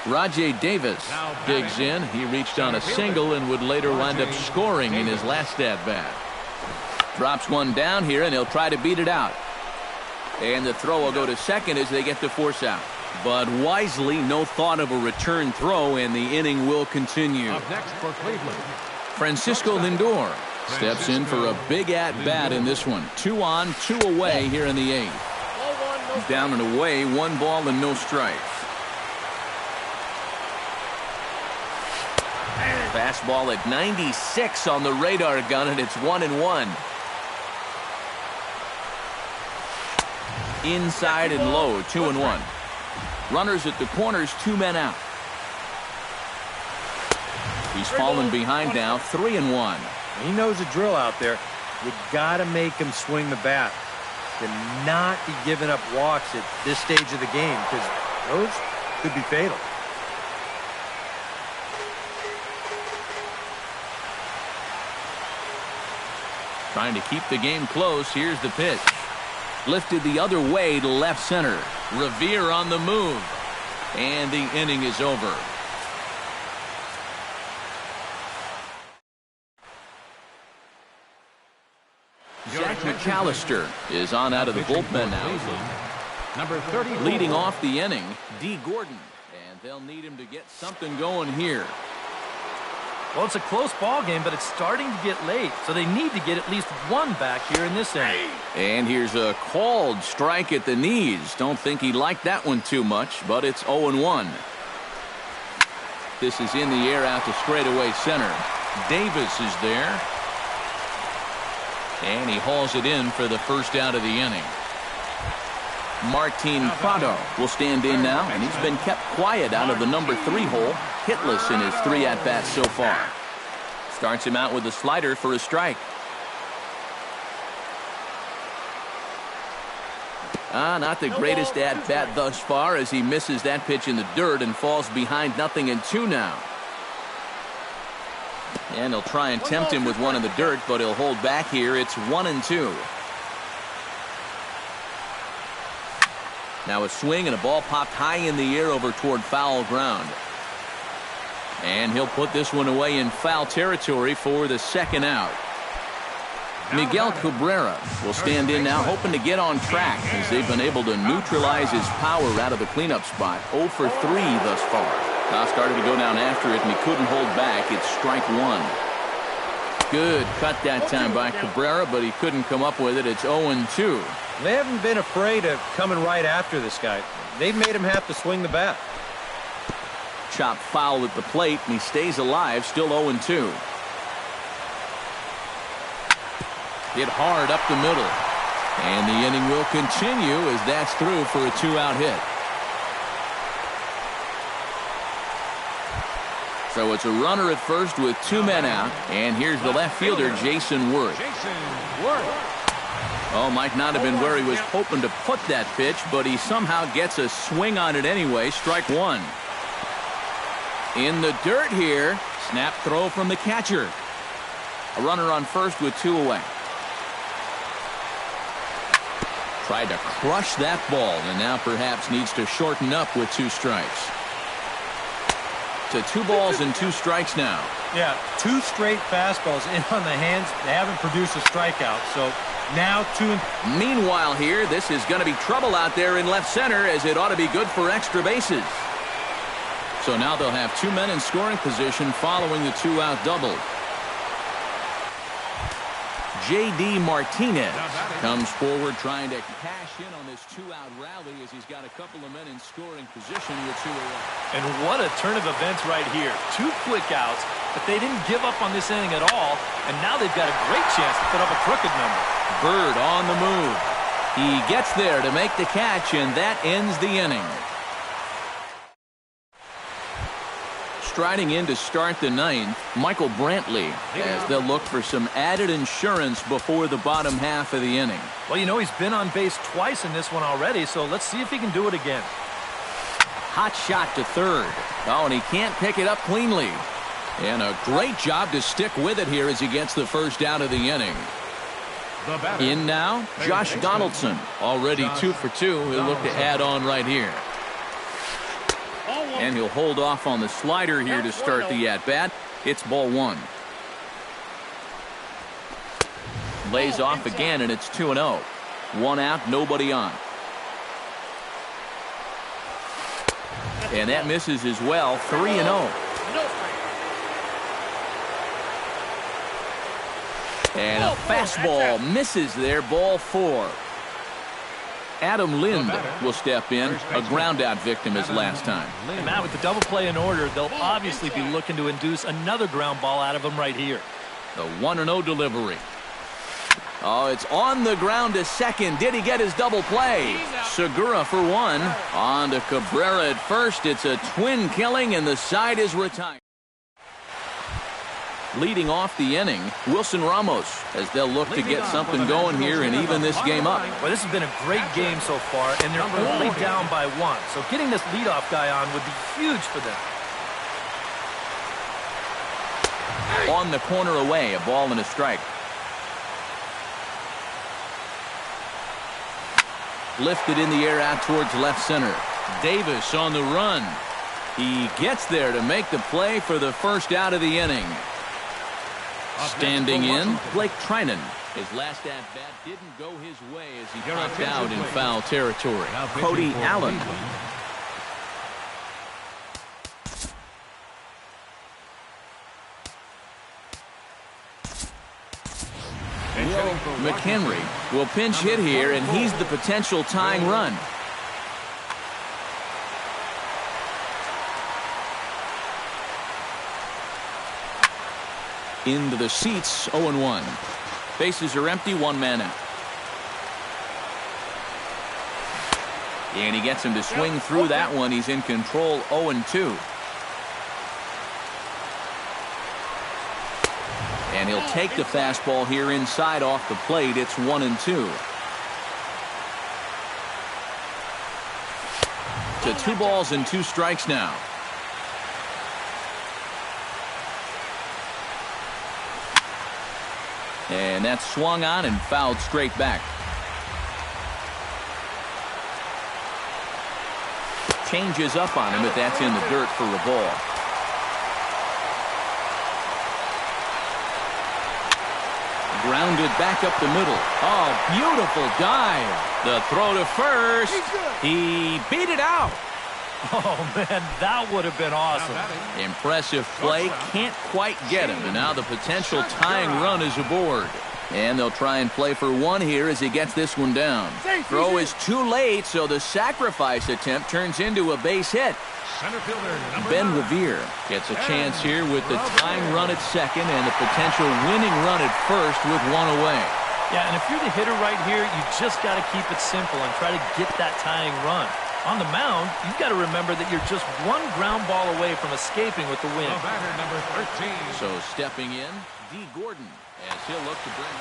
[SPEAKER 1] Rajay Davis digs in. He reached on a single and would later wind up scoring in his last at-bat. Drops one down here, and he'll try to beat it out. And the throw will go to second as they get the force out. But wisely, no thought of a return throw, and the inning will continue.
[SPEAKER 4] Up next for Cleveland,
[SPEAKER 1] Francisco Lindor steps in for a big at-bat in this one. 2 on, 2 away here in the 8th. Down and away, 1 ball and no strikes. Fastball at 96 on the radar gun, and it's 1-1. Inside and low, 2-1. Runners at the corners, 2 men out. He's fallen behind now, 3-1.
[SPEAKER 3] He knows the drill out there. You got to make him swing the bat. To not be giving up walks at this stage of the game, because those could be fatal.
[SPEAKER 1] Trying to keep the game close. Here's the pitch. Lifted the other way to left center. Revere on the move. And the inning is over. Zach McAllister is on out of the bullpen now.
[SPEAKER 4] number 30.
[SPEAKER 1] Leading off the inning, D. Gordon. And they'll need him to get something going here.
[SPEAKER 2] Well, it's a close ball game, but it's starting to get late, so they need to get at least 1 back here in this inning.
[SPEAKER 1] And here's a called strike at the knees. Don't think he liked that one too much, but it's 0-1. This is in the air out to straightaway center. Davis is there. And he hauls it in for the first out of the inning. Martin Prado will stand in now, and he's been kept quiet out of the number 3 hole, hitless in his 3 at-bats so far. Starts him out with a slider for a strike. Not the greatest at-bat thus far as he misses that pitch in the dirt and falls behind 0-2 now. And he'll try and tempt him with one in the dirt, but he'll hold back here. It's 1-2. Now a swing and a ball popped high in the air over toward foul ground. And he'll put this one away in foul territory for the second out. Miguel Cabrera will stand in now, hoping to get on track as they've been able to neutralize his power out of the cleanup spot. 0 for 3 thus far. Toss started to go down after it, and he couldn't hold back. It's strike 1. Good cut that time by Cabrera, but he couldn't come up with it. It's 0-2.
[SPEAKER 3] They haven't been afraid of coming right after this guy. They've made him have to swing the bat.
[SPEAKER 1] Chopped foul at the plate, and he stays alive, still 0-2. Hit hard up the middle. And the inning will continue as that's through for a 2-out hit. So it's a runner at first with 2 men out. And here's the left fielder, Jason Worth. Oh, might not have been where he was hoping to put that pitch, but he somehow gets a swing on it anyway. Strike 1. In the dirt here. Snap throw from the catcher. A runner on first with 2 away. Tried to crush that ball, and now perhaps needs to shorten up with 2 strikes. To 2 balls and 2 strikes now.
[SPEAKER 3] Yeah, 2 straight fastballs in on the hands. They haven't produced a strikeout, so now 2.
[SPEAKER 1] Meanwhile here, this is going to be trouble out there in left center, as it ought to be good for extra bases. So now they'll have 2 men in scoring position following the 2-out double. J.D. Martinez comes forward trying to cash in on this two-out rally as he's got a couple of men in scoring position with two away.
[SPEAKER 2] And what a turn of events right here. 2 quick outs, but they didn't give up on this inning at all, and now they've got a great chance to put up a crooked number.
[SPEAKER 1] Bird on the move. He gets there to make the catch, and that ends the inning. Striding in to start the 9th, Michael Brantley, as they'll look for some added insurance before the bottom half of the inning.
[SPEAKER 2] Well, you know, he's been on base twice in this one already, so let's see if he can do it again.
[SPEAKER 1] Hot shot to third. Oh, and he can't pick it up cleanly. And a great job to stick with it here as he gets the first out of the inning. In now, Josh Donaldson, already 2 for 2. He'll look to add on right here. And he'll hold off on the slider here to start the at-bat. It's ball 1. Lays off again, and it's 2-0. 1 out, nobody on. And that misses as well, 3-0. And a fastball misses there, ball 4. Adam Lind will step in, a ground-out victim as last time.
[SPEAKER 2] And Matt, with the double play in order, they'll obviously be looking to induce another ground ball out of him right here.
[SPEAKER 1] The 1-0 delivery. Oh, it's on the ground to second. Did he get his double play? Segura for 1. On to Cabrera at first. It's a twin killing, and the side is retired. Leading off the inning, Wilson Ramos, as they'll look to get something going here and even this game up.
[SPEAKER 2] Well, this has been a great game so far, and they're only down by 1. So getting this leadoff guy on would be huge for them.
[SPEAKER 1] On the corner away, a ball and a strike. Lifted in the air out towards left center. Davis on the run. He gets there to make the play for the first out of the inning. Standing in, Blake Trinan. His last at-bat didn't go his way as he popped out in foul territory. Cody Allen. Will McHenry will pinch hit here, and he's the potential tying run. Into the seats, 0-1. Bases are empty, 1 man out. And he gets him to swing through that one. He's in control, 0-2. And he'll take the fastball here inside off the plate. It's 1-2. To 2 balls and 2 strikes now. And that's swung on and fouled straight back. Changes up on him, but that's in the dirt for a ball. Grounded back up the middle. Oh, beautiful dive. The throw to first. He beat it out.
[SPEAKER 2] Oh, man, that would have been awesome.
[SPEAKER 1] Impressive play. Can't quite get him. And now the potential tying run is aboard. And they'll try and play for 1 here as he gets this one down. Throw is too late, so the sacrifice attempt turns into a base hit. Ben Revere gets a chance here with the tying run at second and the potential winning run at first with 1 away.
[SPEAKER 2] Yeah, and if you're the hitter right here, you just got to keep it simple and try to get that tying run. On the mound, you've got to remember that you're just 1 ground ball away from escaping with the win.
[SPEAKER 4] Number 13.
[SPEAKER 1] So stepping in, D. Gordon, as he'll look to bring.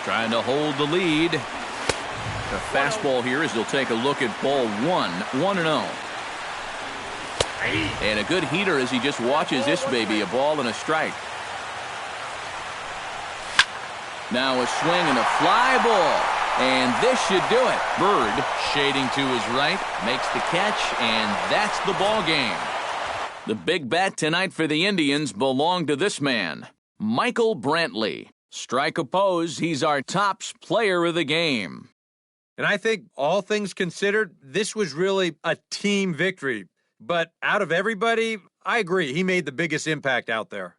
[SPEAKER 1] Trying to hold the lead. The fastball here as they'll take a look at ball 1, 1-0. And a good heater as he just watches this baby, a ball and a strike. Now a swing and a fly ball. And this should do it. Bird, shading to his right, makes the catch, and that's the ball game. The big bat tonight for the Indians belonged to this man, Michael Brantley. Strike oppose, he's our tops player of the game.
[SPEAKER 3] And I think, all things considered, this was really a team victory. But out of everybody, I agree, he made the biggest impact out there.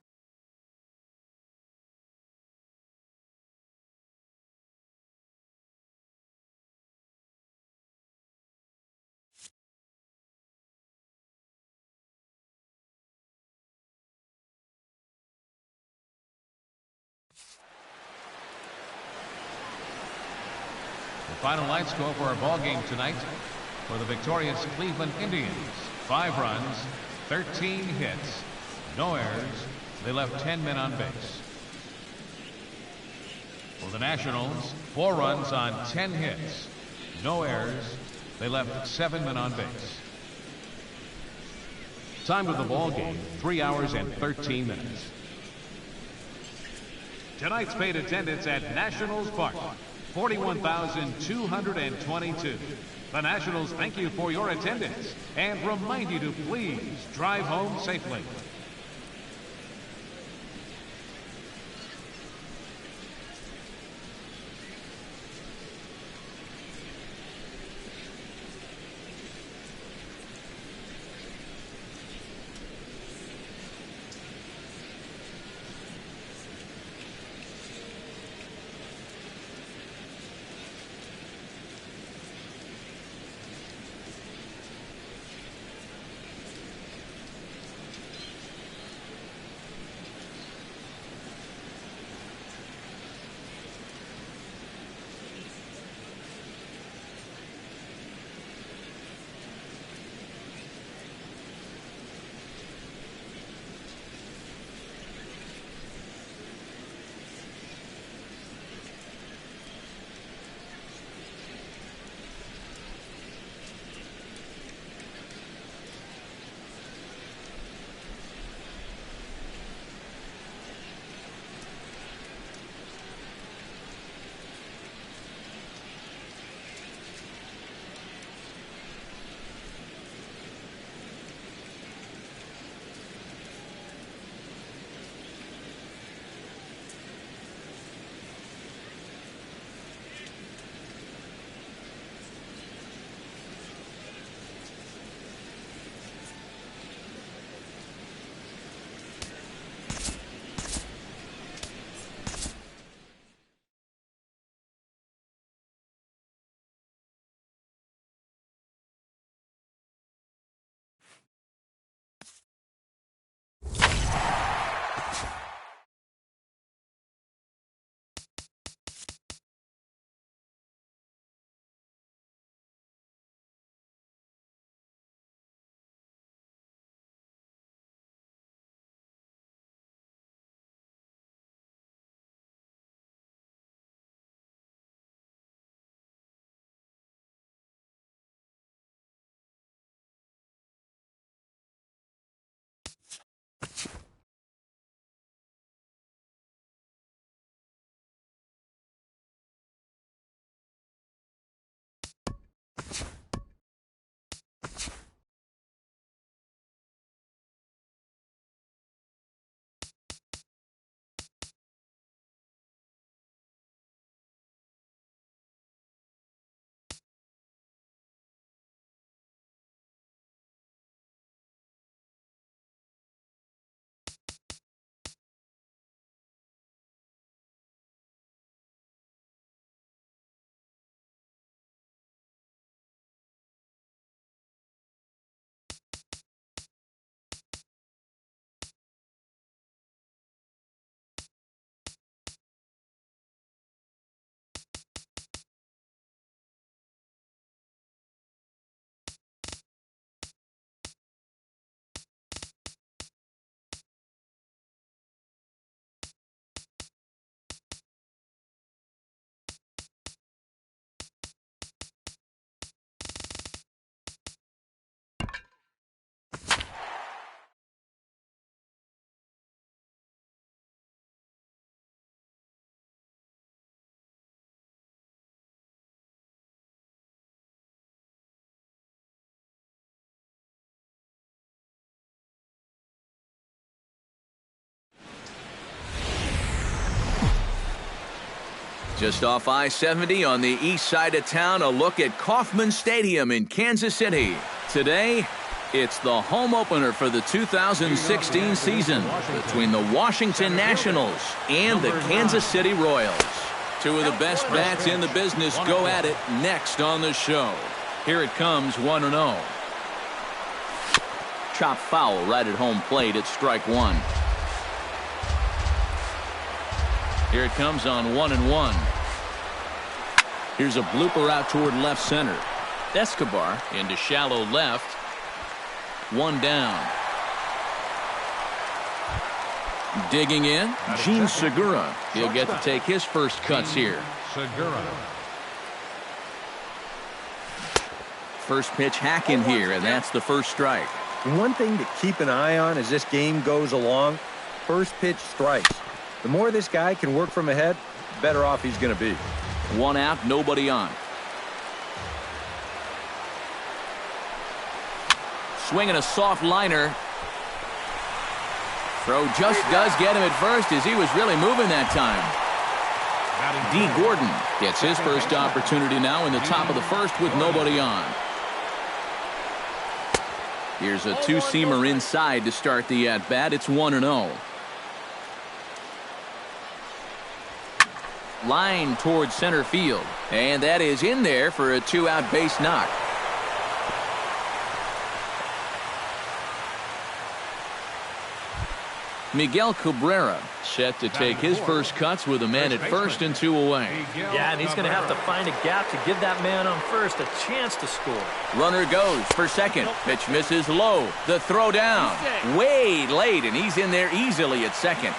[SPEAKER 4] Final line score for our ball game tonight for the victorious Cleveland Indians. 5 runs, 13 hits, no errors. They left 10 men on base. For the Nationals, 4 runs on 10 hits, no errors. They left 7 men on base. Time of the ball game, 3 hours and 13 minutes. Tonight's paid attendance at Nationals Park, 41,222. The Nationals thank you for your attendance and remind you to please drive home safely.
[SPEAKER 1] Just off I-70 on the east side of town, a look at Kauffman Stadium in Kansas City. Today, it's the home opener for the 2016 season between the Washington Nationals and the Kansas City Royals. Two of the best bats in the business go at it next on the show. Here it comes, 1-0. Chop foul right at home plate at strike 1. Here it comes on 1-1. Here's a blooper out toward left center. Escobar into shallow left. One down. Digging in, Gene Segura. He'll get to take his first cuts here.
[SPEAKER 4] Segura.
[SPEAKER 1] First pitch hacking here, and that's the first strike.
[SPEAKER 3] One thing to keep an eye on as this game goes along, first pitch strikes. The more this guy can work from ahead, the better off he's going to be.
[SPEAKER 1] One out, nobody on. Swinging a soft liner. Throw just does get him at first as he was really moving that time. D. Gordon gets his first opportunity now in the top of the first with nobody on. Here's a two-seamer inside to start the at-bat. It's 1-0. Line towards center field. And that is in there for a two-out base knock. Miguel Cabrera set to take his first cuts with a man at first and two away.
[SPEAKER 2] Yeah, and he's going to have to find a gap to give that man on first a chance to score.
[SPEAKER 1] Runner goes for second. Pitch misses low. The throw down. Way late, and he's in there easily at second.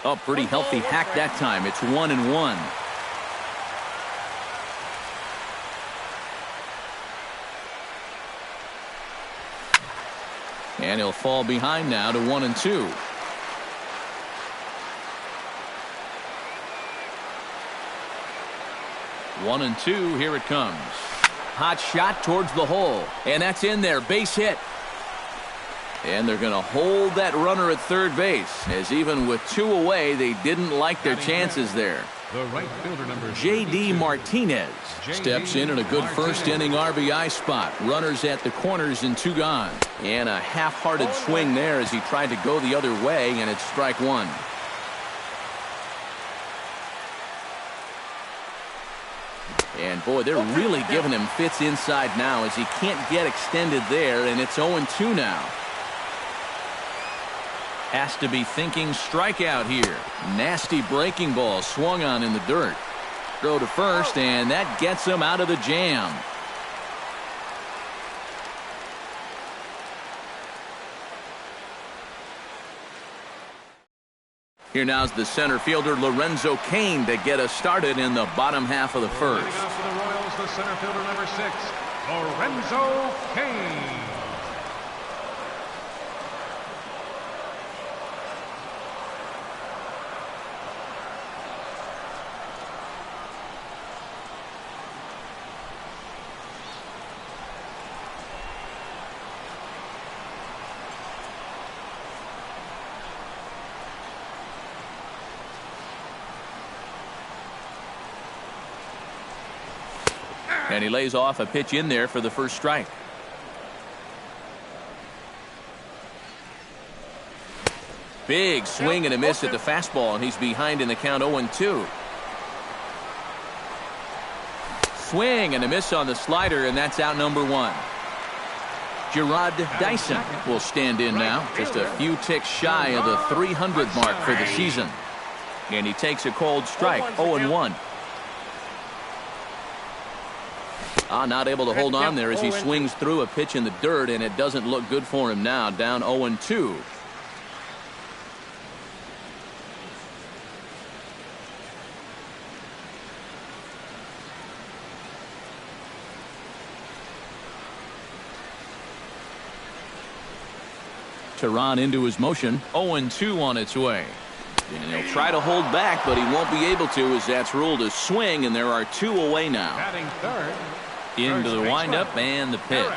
[SPEAKER 1] Oh, pretty healthy hack that time. It's 1-1. And he'll fall behind now to 1-2. One and two, here it comes. Hot shot towards the hole, and that's in there, base hit. And they're going to hold that runner at third base, as even with two away, they didn't like their chances there.
[SPEAKER 4] The right fielder, number
[SPEAKER 1] J.D. Martinez steps in a good first-inning RBI spot. Runners at the corners and two gone. And a half-hearted swing there as he tried to go the other way, and it's strike one. And, boy, they're really giving him fits inside now as he can't get extended there, and it's 0-2 now. Has to be thinking strikeout here. Nasty breaking ball swung on in the dirt. Throw to first, and that gets him out of the jam. Here now's the center fielder Lorenzo Cain to get us started in the bottom half of the first.
[SPEAKER 4] Leading off for the Royals, the center fielder, number 6, Lorenzo Cain.
[SPEAKER 1] And he lays off a pitch in there for the first strike. Big swing and a miss at the fastball, and he's behind in the count 0-2. Swing and a miss on the slider, and that's out number one. Gerard Dyson will stand in now, just a few ticks shy of the 300 mark for the season. And he takes a cold strike, 0-1. Not able to hold on there as he swings through a pitch in the dirt, and it doesn't look good for him now, down 0-2. Tehran into his motion, 0-2 on its way. And he'll try to hold back, but he won't be able to as that's ruled a swing, and there are two away now.
[SPEAKER 4] Batting third.
[SPEAKER 1] Into the windup and the pitch.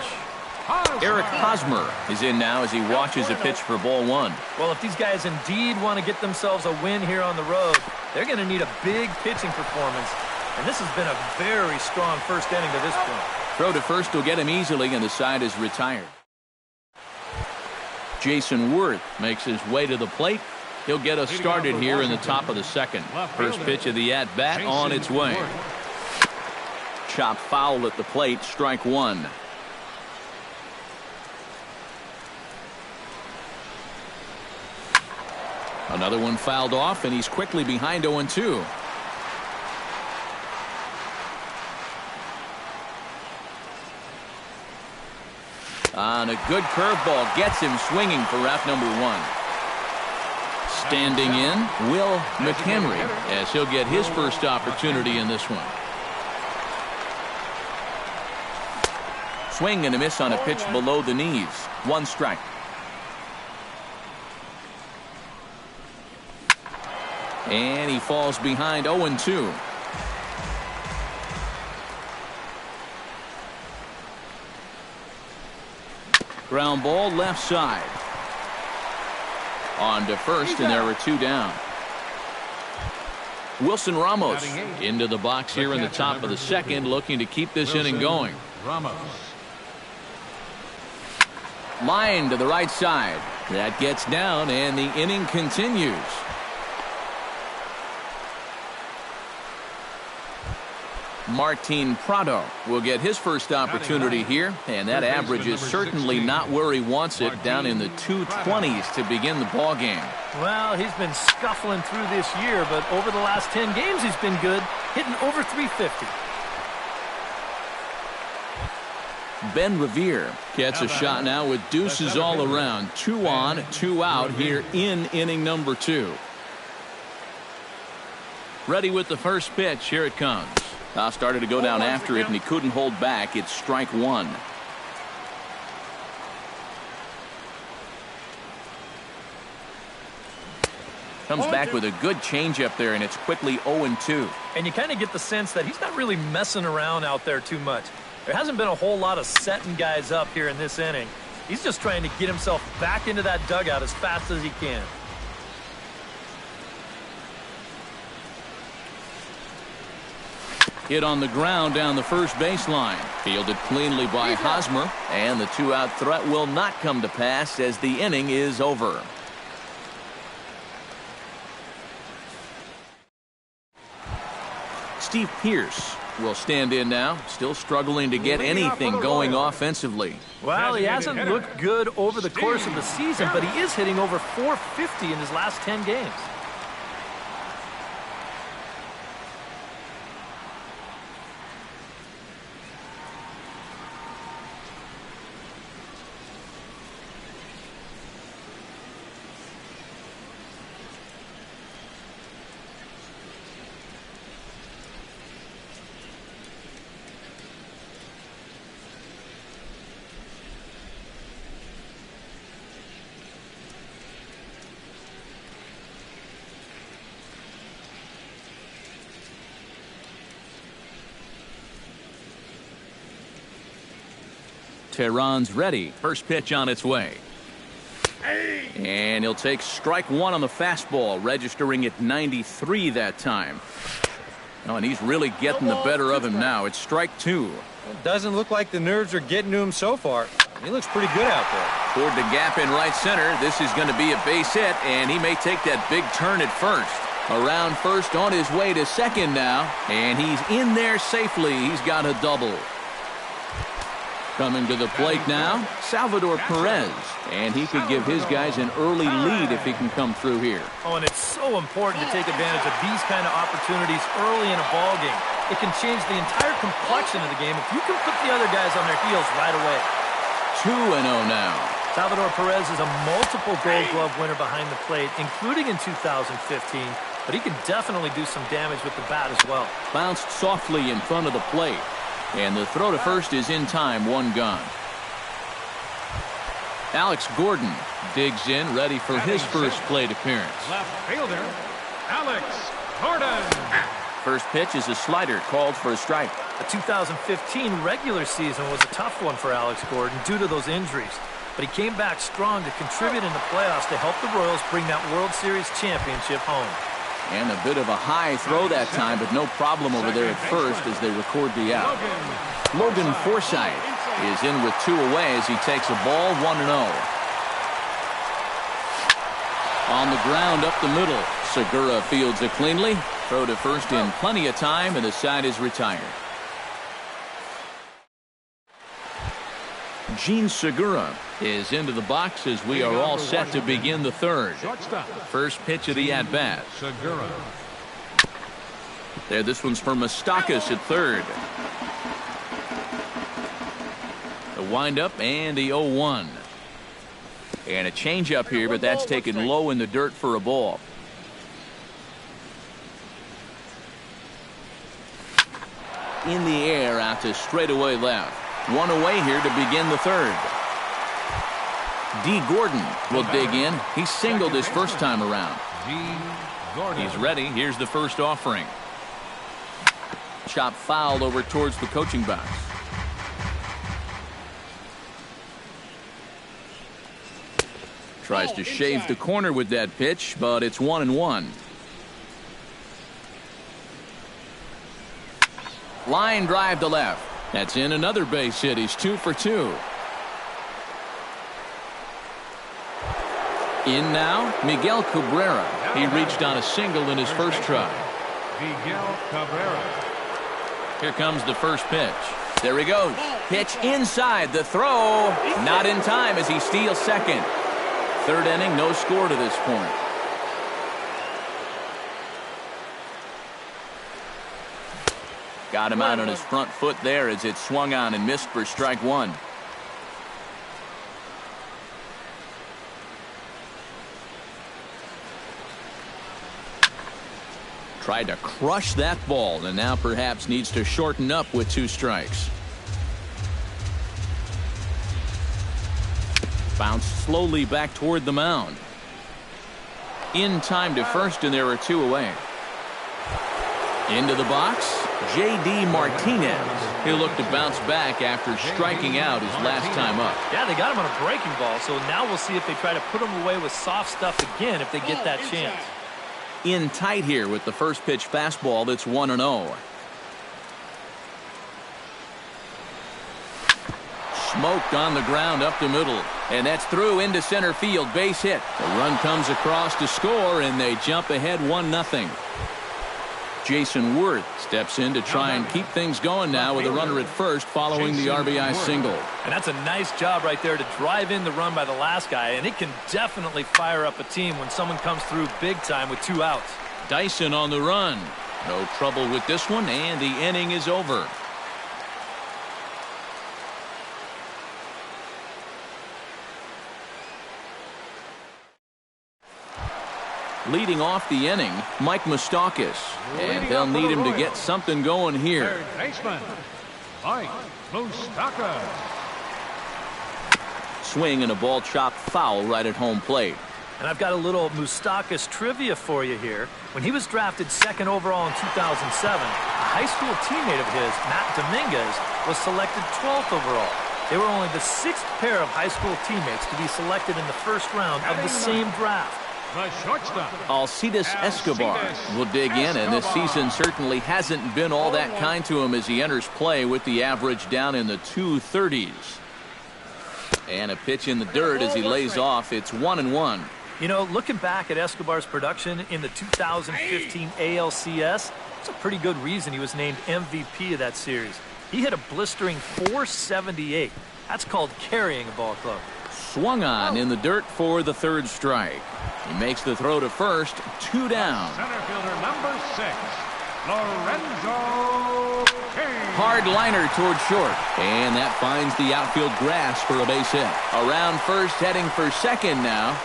[SPEAKER 1] Eric Hosmer is in now as he watches a pitch for ball one.
[SPEAKER 2] Well, if these guys indeed want to get themselves a win here on the road, they're going to need a big pitching performance. And this has been a very strong first inning to this point.
[SPEAKER 1] Throw to first will get him easily, and the side is retired. Jason Worth makes his way to the plate. He'll get us started here in the top of the second. First pitch of the at-bat on its way. Chop foul at the plate, strike one. Another one fouled off, and he's quickly behind 0-2. On a good curveball, gets him swinging for route number 1. Standing in, Will McHenry, as he'll get his first opportunity in this one. Swing and a miss on a pitch below the knees. 1 strike. And he falls behind 0-2. Ground ball left side. On to first, and there are 2 down. Wilson Ramos into the box here in the top of the second, looking to keep this inning going.
[SPEAKER 4] Ramos.
[SPEAKER 1] Line to the right side. That gets down, and the inning continues. Martin Prado will get his first opportunity here, and that average is certainly not where he wants it, down in the 220s to begin the ball game.
[SPEAKER 2] Well, he's been scuffling through this year, but over the last 10 games he's been good, hitting over 350.
[SPEAKER 1] Ben Revere gets a shot now with deuces all around. 2 on, 2 out here in inning number 2. Ready with the first pitch. Here it comes. Started to go down after it, and he couldn't hold back. It's strike 1. Comes back with a good changeup there, and it's quickly 0-2.
[SPEAKER 2] And you kind of get the sense that he's not really messing around out there too much. There hasn't been a whole lot of setting guys up here in this inning. He's just trying to get himself back into that dugout as fast as he can.
[SPEAKER 1] Hit on the ground down the first baseline. Fielded cleanly by Hosmer, and the 2-out threat will not come to pass as the inning is over. Steve Pearce will stand in now, still struggling to get anything going offensively.
[SPEAKER 2] Well, he hasn't looked good over the course of the season, but he is hitting over 450 in his last 10 games.
[SPEAKER 1] Tehran's ready. First pitch on its way. And he'll take strike 1 on the fastball, registering at 93 that time. Oh, and he's really getting the better of him now. It's strike 2.
[SPEAKER 3] It doesn't look like the nerves are getting to him so far. He looks pretty good out there.
[SPEAKER 1] Toward the gap in right center. This is going to be a base hit, and he may take that big turn at first. Around first, on his way to second now, and he's in there safely. He's got a double. Coming to the plate now, Salvador Perez, and he could give his guys an early lead if he can come through here.
[SPEAKER 2] Oh, and it's so important to take advantage of these kind of opportunities early in a ball game. It can change the entire complexion of the game if you can put the other guys on their heels right away.
[SPEAKER 1] 2-0 now.
[SPEAKER 2] Salvador Perez is a multiple Gold Glove winner behind the plate, including in 2015, but he can definitely do some damage with the bat as well.
[SPEAKER 1] Bounced softly in front of the plate. And the throw to first is in time, 1 gone. Alex Gordon digs in, ready for his first plate appearance.
[SPEAKER 4] Left fielder, Alex Gordon.
[SPEAKER 1] First pitch is a slider, called for a strike.
[SPEAKER 2] The 2015 regular season was a tough one for Alex Gordon due to those injuries. But he came back strong to contribute in the playoffs to help the Royals bring that World Series championship home.
[SPEAKER 1] And a bit of a high throw that time, but no problem over there at first as they record the out. Logan Forsythe is in with 2 away as he takes a ball, 1-0. On the ground up the middle, Segura fields it cleanly. Throw to first in plenty of time, and the side is retired. Gene Segura is into the box as we are all set to begin the third. First pitch of the at-bat.
[SPEAKER 4] Segura.
[SPEAKER 1] There, this one's for Moustakas at third. The windup and the 0-1. And a changeup here, but that's taken low in the dirt for a ball. In the air out to straightaway left. One away here to begin the third. D. Gordon will dig in. He singled his first time around. He's ready. Here's the first offering. Chop fouled over towards the coaching box. Tries to shave the corner with that pitch, but it's 1-1. Line drive to left. That's in another base hit. He's 2 for 2. In now, Miguel Cabrera. He reached on a single in his first try.
[SPEAKER 4] Miguel Cabrera.
[SPEAKER 1] Here comes the first pitch. There he goes. Pitch inside. The throw. Not in time as he steals second. Third inning, no score to this point. Got him out on his front foot there as it swung on and missed for strike one. Tried to crush that ball and now perhaps needs to shorten up with 2 strikes. Bounced slowly back toward the mound. In time to first, and there are 2 away. Into the box, J.D. Martinez. He'll look to bounce back after striking out his last time up.
[SPEAKER 2] Yeah, they got him on a breaking ball, so now we'll see if they try to put him away with soft stuff again if they get that chance.
[SPEAKER 1] In tight here with the first pitch fastball that's 1-0. Smoked on the ground up the middle, and that's through into center field. Base hit. The run comes across to score, and they jump ahead 1-0. Jason Worth steps in to try and keep things going now with a runner at first following the RBI single.
[SPEAKER 2] And that's a nice job right there to drive in the run by the last guy, and it can definitely fire up a team when someone comes through big time with 2 outs.
[SPEAKER 1] Dyson on the run. No trouble with this one, and the inning is over. Leading off the inning, Mike Moustakas. And they'll need him to get something going here.
[SPEAKER 4] Third baseman, Mike Moustakas.
[SPEAKER 1] Swing and a ball chopped foul right at home plate.
[SPEAKER 2] And I've got a little Moustakas trivia for you here. When he was drafted 2nd overall in 2007, a high school teammate of his, Matt Dominguez, was selected 12th overall. They were only the 6th pair of high school teammates to be selected in the first round of the same draft.
[SPEAKER 4] The shortstop,
[SPEAKER 1] Alcides Escobar will dig in, and this season certainly hasn't been all that kind to him as he enters play with the average down in the 230s. And a pitch in the dirt as he lays off. It's 1-1.
[SPEAKER 2] You know, looking back at Escobar's production in the 2015 ALCS, it's a pretty good reason he was named MVP of that series. He hit a blistering .478. That's called carrying a ball club.
[SPEAKER 1] Swung on in the dirt for the third strike. He makes the throw to first, 2 down.
[SPEAKER 4] center fielder number 6, Lorenzo Cain.
[SPEAKER 1] Hard liner toward short, and that finds the outfield grass for a base hit. Around first, heading for second now.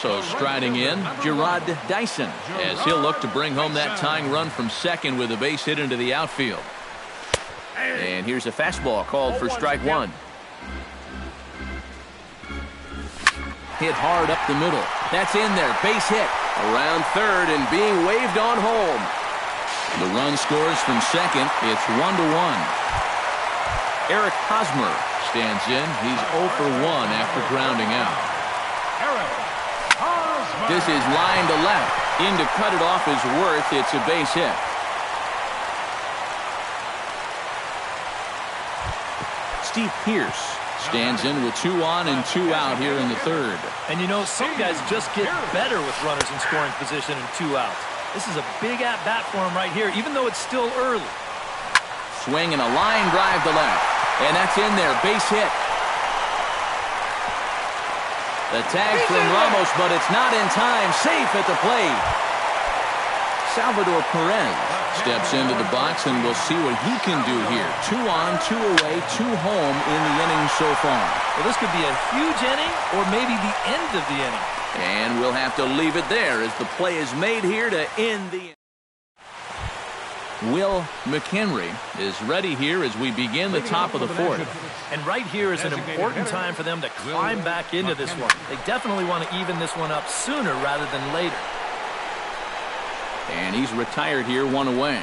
[SPEAKER 1] So striding in, Gerard Dyson, as he'll look to bring home that tying run from second with a base hit into the outfield. And here's a fastball called for strike one. Hit hard up the middle. That's in there. Base hit. Around third and being waved on home. The run scores from second. It's 1-1. Eric Hosmer stands in. He's 0 for 1 after grounding out.
[SPEAKER 4] Eric Hosmer.
[SPEAKER 1] This is line to left. In to cut it off is Worth. It's a base hit. Steve Pearce stands in with 2 on and 2 out here in the third.
[SPEAKER 2] And you know, some guys just get better with runners in scoring position and 2 outs. This is a big at-bat for him right here, even though it's still early.
[SPEAKER 1] swing and a line drive to left. And that's in there. Base hit. The tag from Ramos, but it's not in time. Safe at the plate. Salvador Perez steps into the box, and we'll see what he can do here. 2 on, 2 away, 2 home in the inning so far.
[SPEAKER 2] Well, this could be a huge inning or maybe the end of the inning.
[SPEAKER 1] And we'll have to leave it there as the play is made here to end the inning. Will McHenry is ready here as we begin the top of the 4th.
[SPEAKER 2] And right here is an important time for them to climb back into this one. They definitely want to even this one up sooner rather than later.
[SPEAKER 1] And he's retired here, 1 away.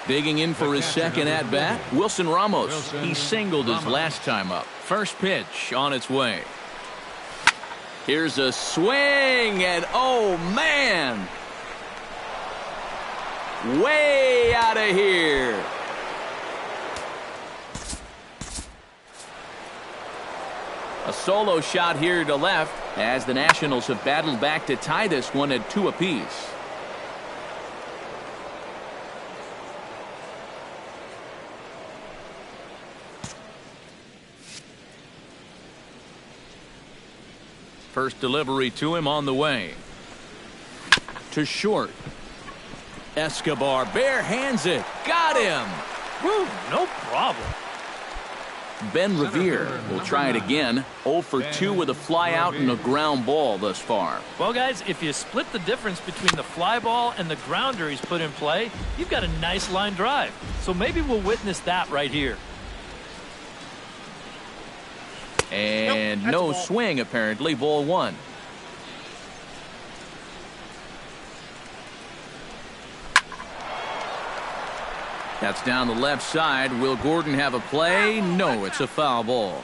[SPEAKER 1] Digging in for his second at-bat, Wilson Ramos. He singled his last time up. First pitch on its way. Here's a swing, and oh, man! Way out of here. A solo shot here to left as the Nationals have battled back to tie this one at 2 apiece. First delivery to him on the way. To short. Escobar bare hands it. Got him.
[SPEAKER 2] Woo, no problem.
[SPEAKER 1] Ben Revere will try it again. 0 for 2 with a fly out and a ground ball thus far.
[SPEAKER 2] Well, guys, if you split the difference between the fly ball and the grounder he's put in play, you've got a nice line drive. So maybe we'll witness that right here.
[SPEAKER 1] And no swing, apparently. Ball 1. That's down the left side. Will Gordon have a play? No, it's a foul ball.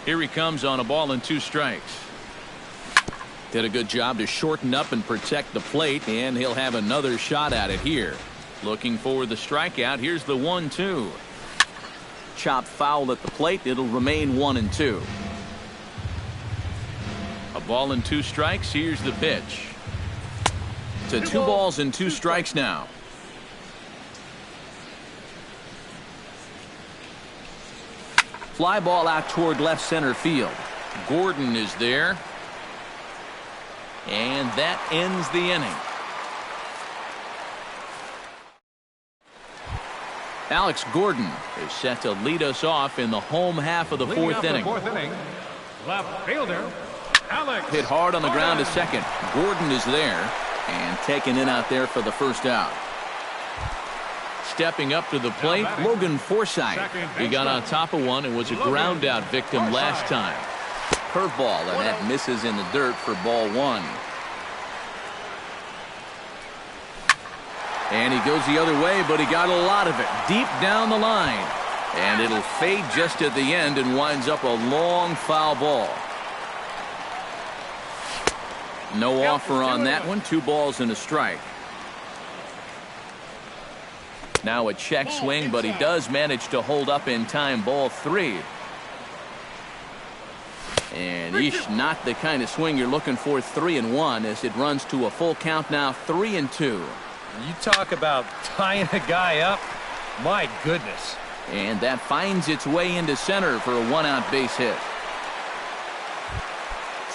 [SPEAKER 1] Here he comes on a ball and 2 strikes. Did a good job to shorten up and protect the plate, and he'll have another shot at it here. Looking for the strikeout. Here's the 1-2. Chopped foul at the plate. It'll remain 1-2. A ball and 2 strikes. Here's the pitch. To 2 balls and 2 strikes now. Fly ball out toward left center field. Gordon is there. And that ends the inning. Alex Gordon is set to lead us off in the home half of the 4th inning.
[SPEAKER 4] Left fielder, Alex.
[SPEAKER 1] Hit hard on the ground to second. Gordon is there and taken in out there for the first out. Stepping up to the plate, Logan Forsythe. He got on top of one and was a ground out victim last time. Curveball, and that misses in the dirt for ball 1. And he goes the other way, but he got a lot of it deep down the line. And it'll fade just at the end and winds up a long foul ball. No offer on that one. 2 balls and a strike. Now a check swing, but he does manage to hold up in time. Ball 3. And not the kind of swing you're looking for. 3-1 as it runs to a full count now. 3-2.
[SPEAKER 3] You talk about tying a guy up. My goodness.
[SPEAKER 1] And that finds its way into center for a 1-out base hit.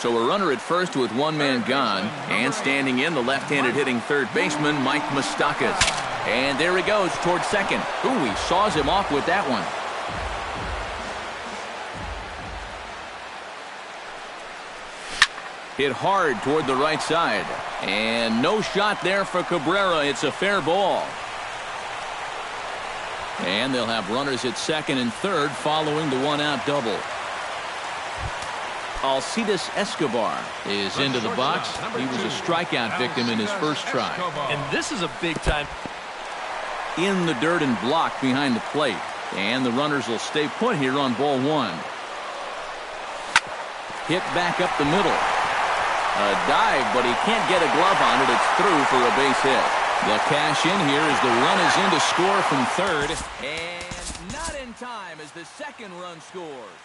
[SPEAKER 1] So a runner at first with 1 man gone. And standing in, the left-handed hitting third baseman, Mike Moustakas. And there he goes towards second. Ooh, he saws him off with that one. Hit hard toward the right side. And no shot there for Cabrera. It's a fair ball. And they'll have runners at second and third following the 1-out double. Alcides Escobar is into the box. He was a strikeout victim in his first try.
[SPEAKER 2] And this is a big time.
[SPEAKER 1] In the dirt and blocked behind the plate. And the runners will stay put here on ball 1. Hit back up the middle. A dive, but he can't get a glove on it. It's through for a base hit. The cash in here as the run is in to score from third. And not in time as the second run scores.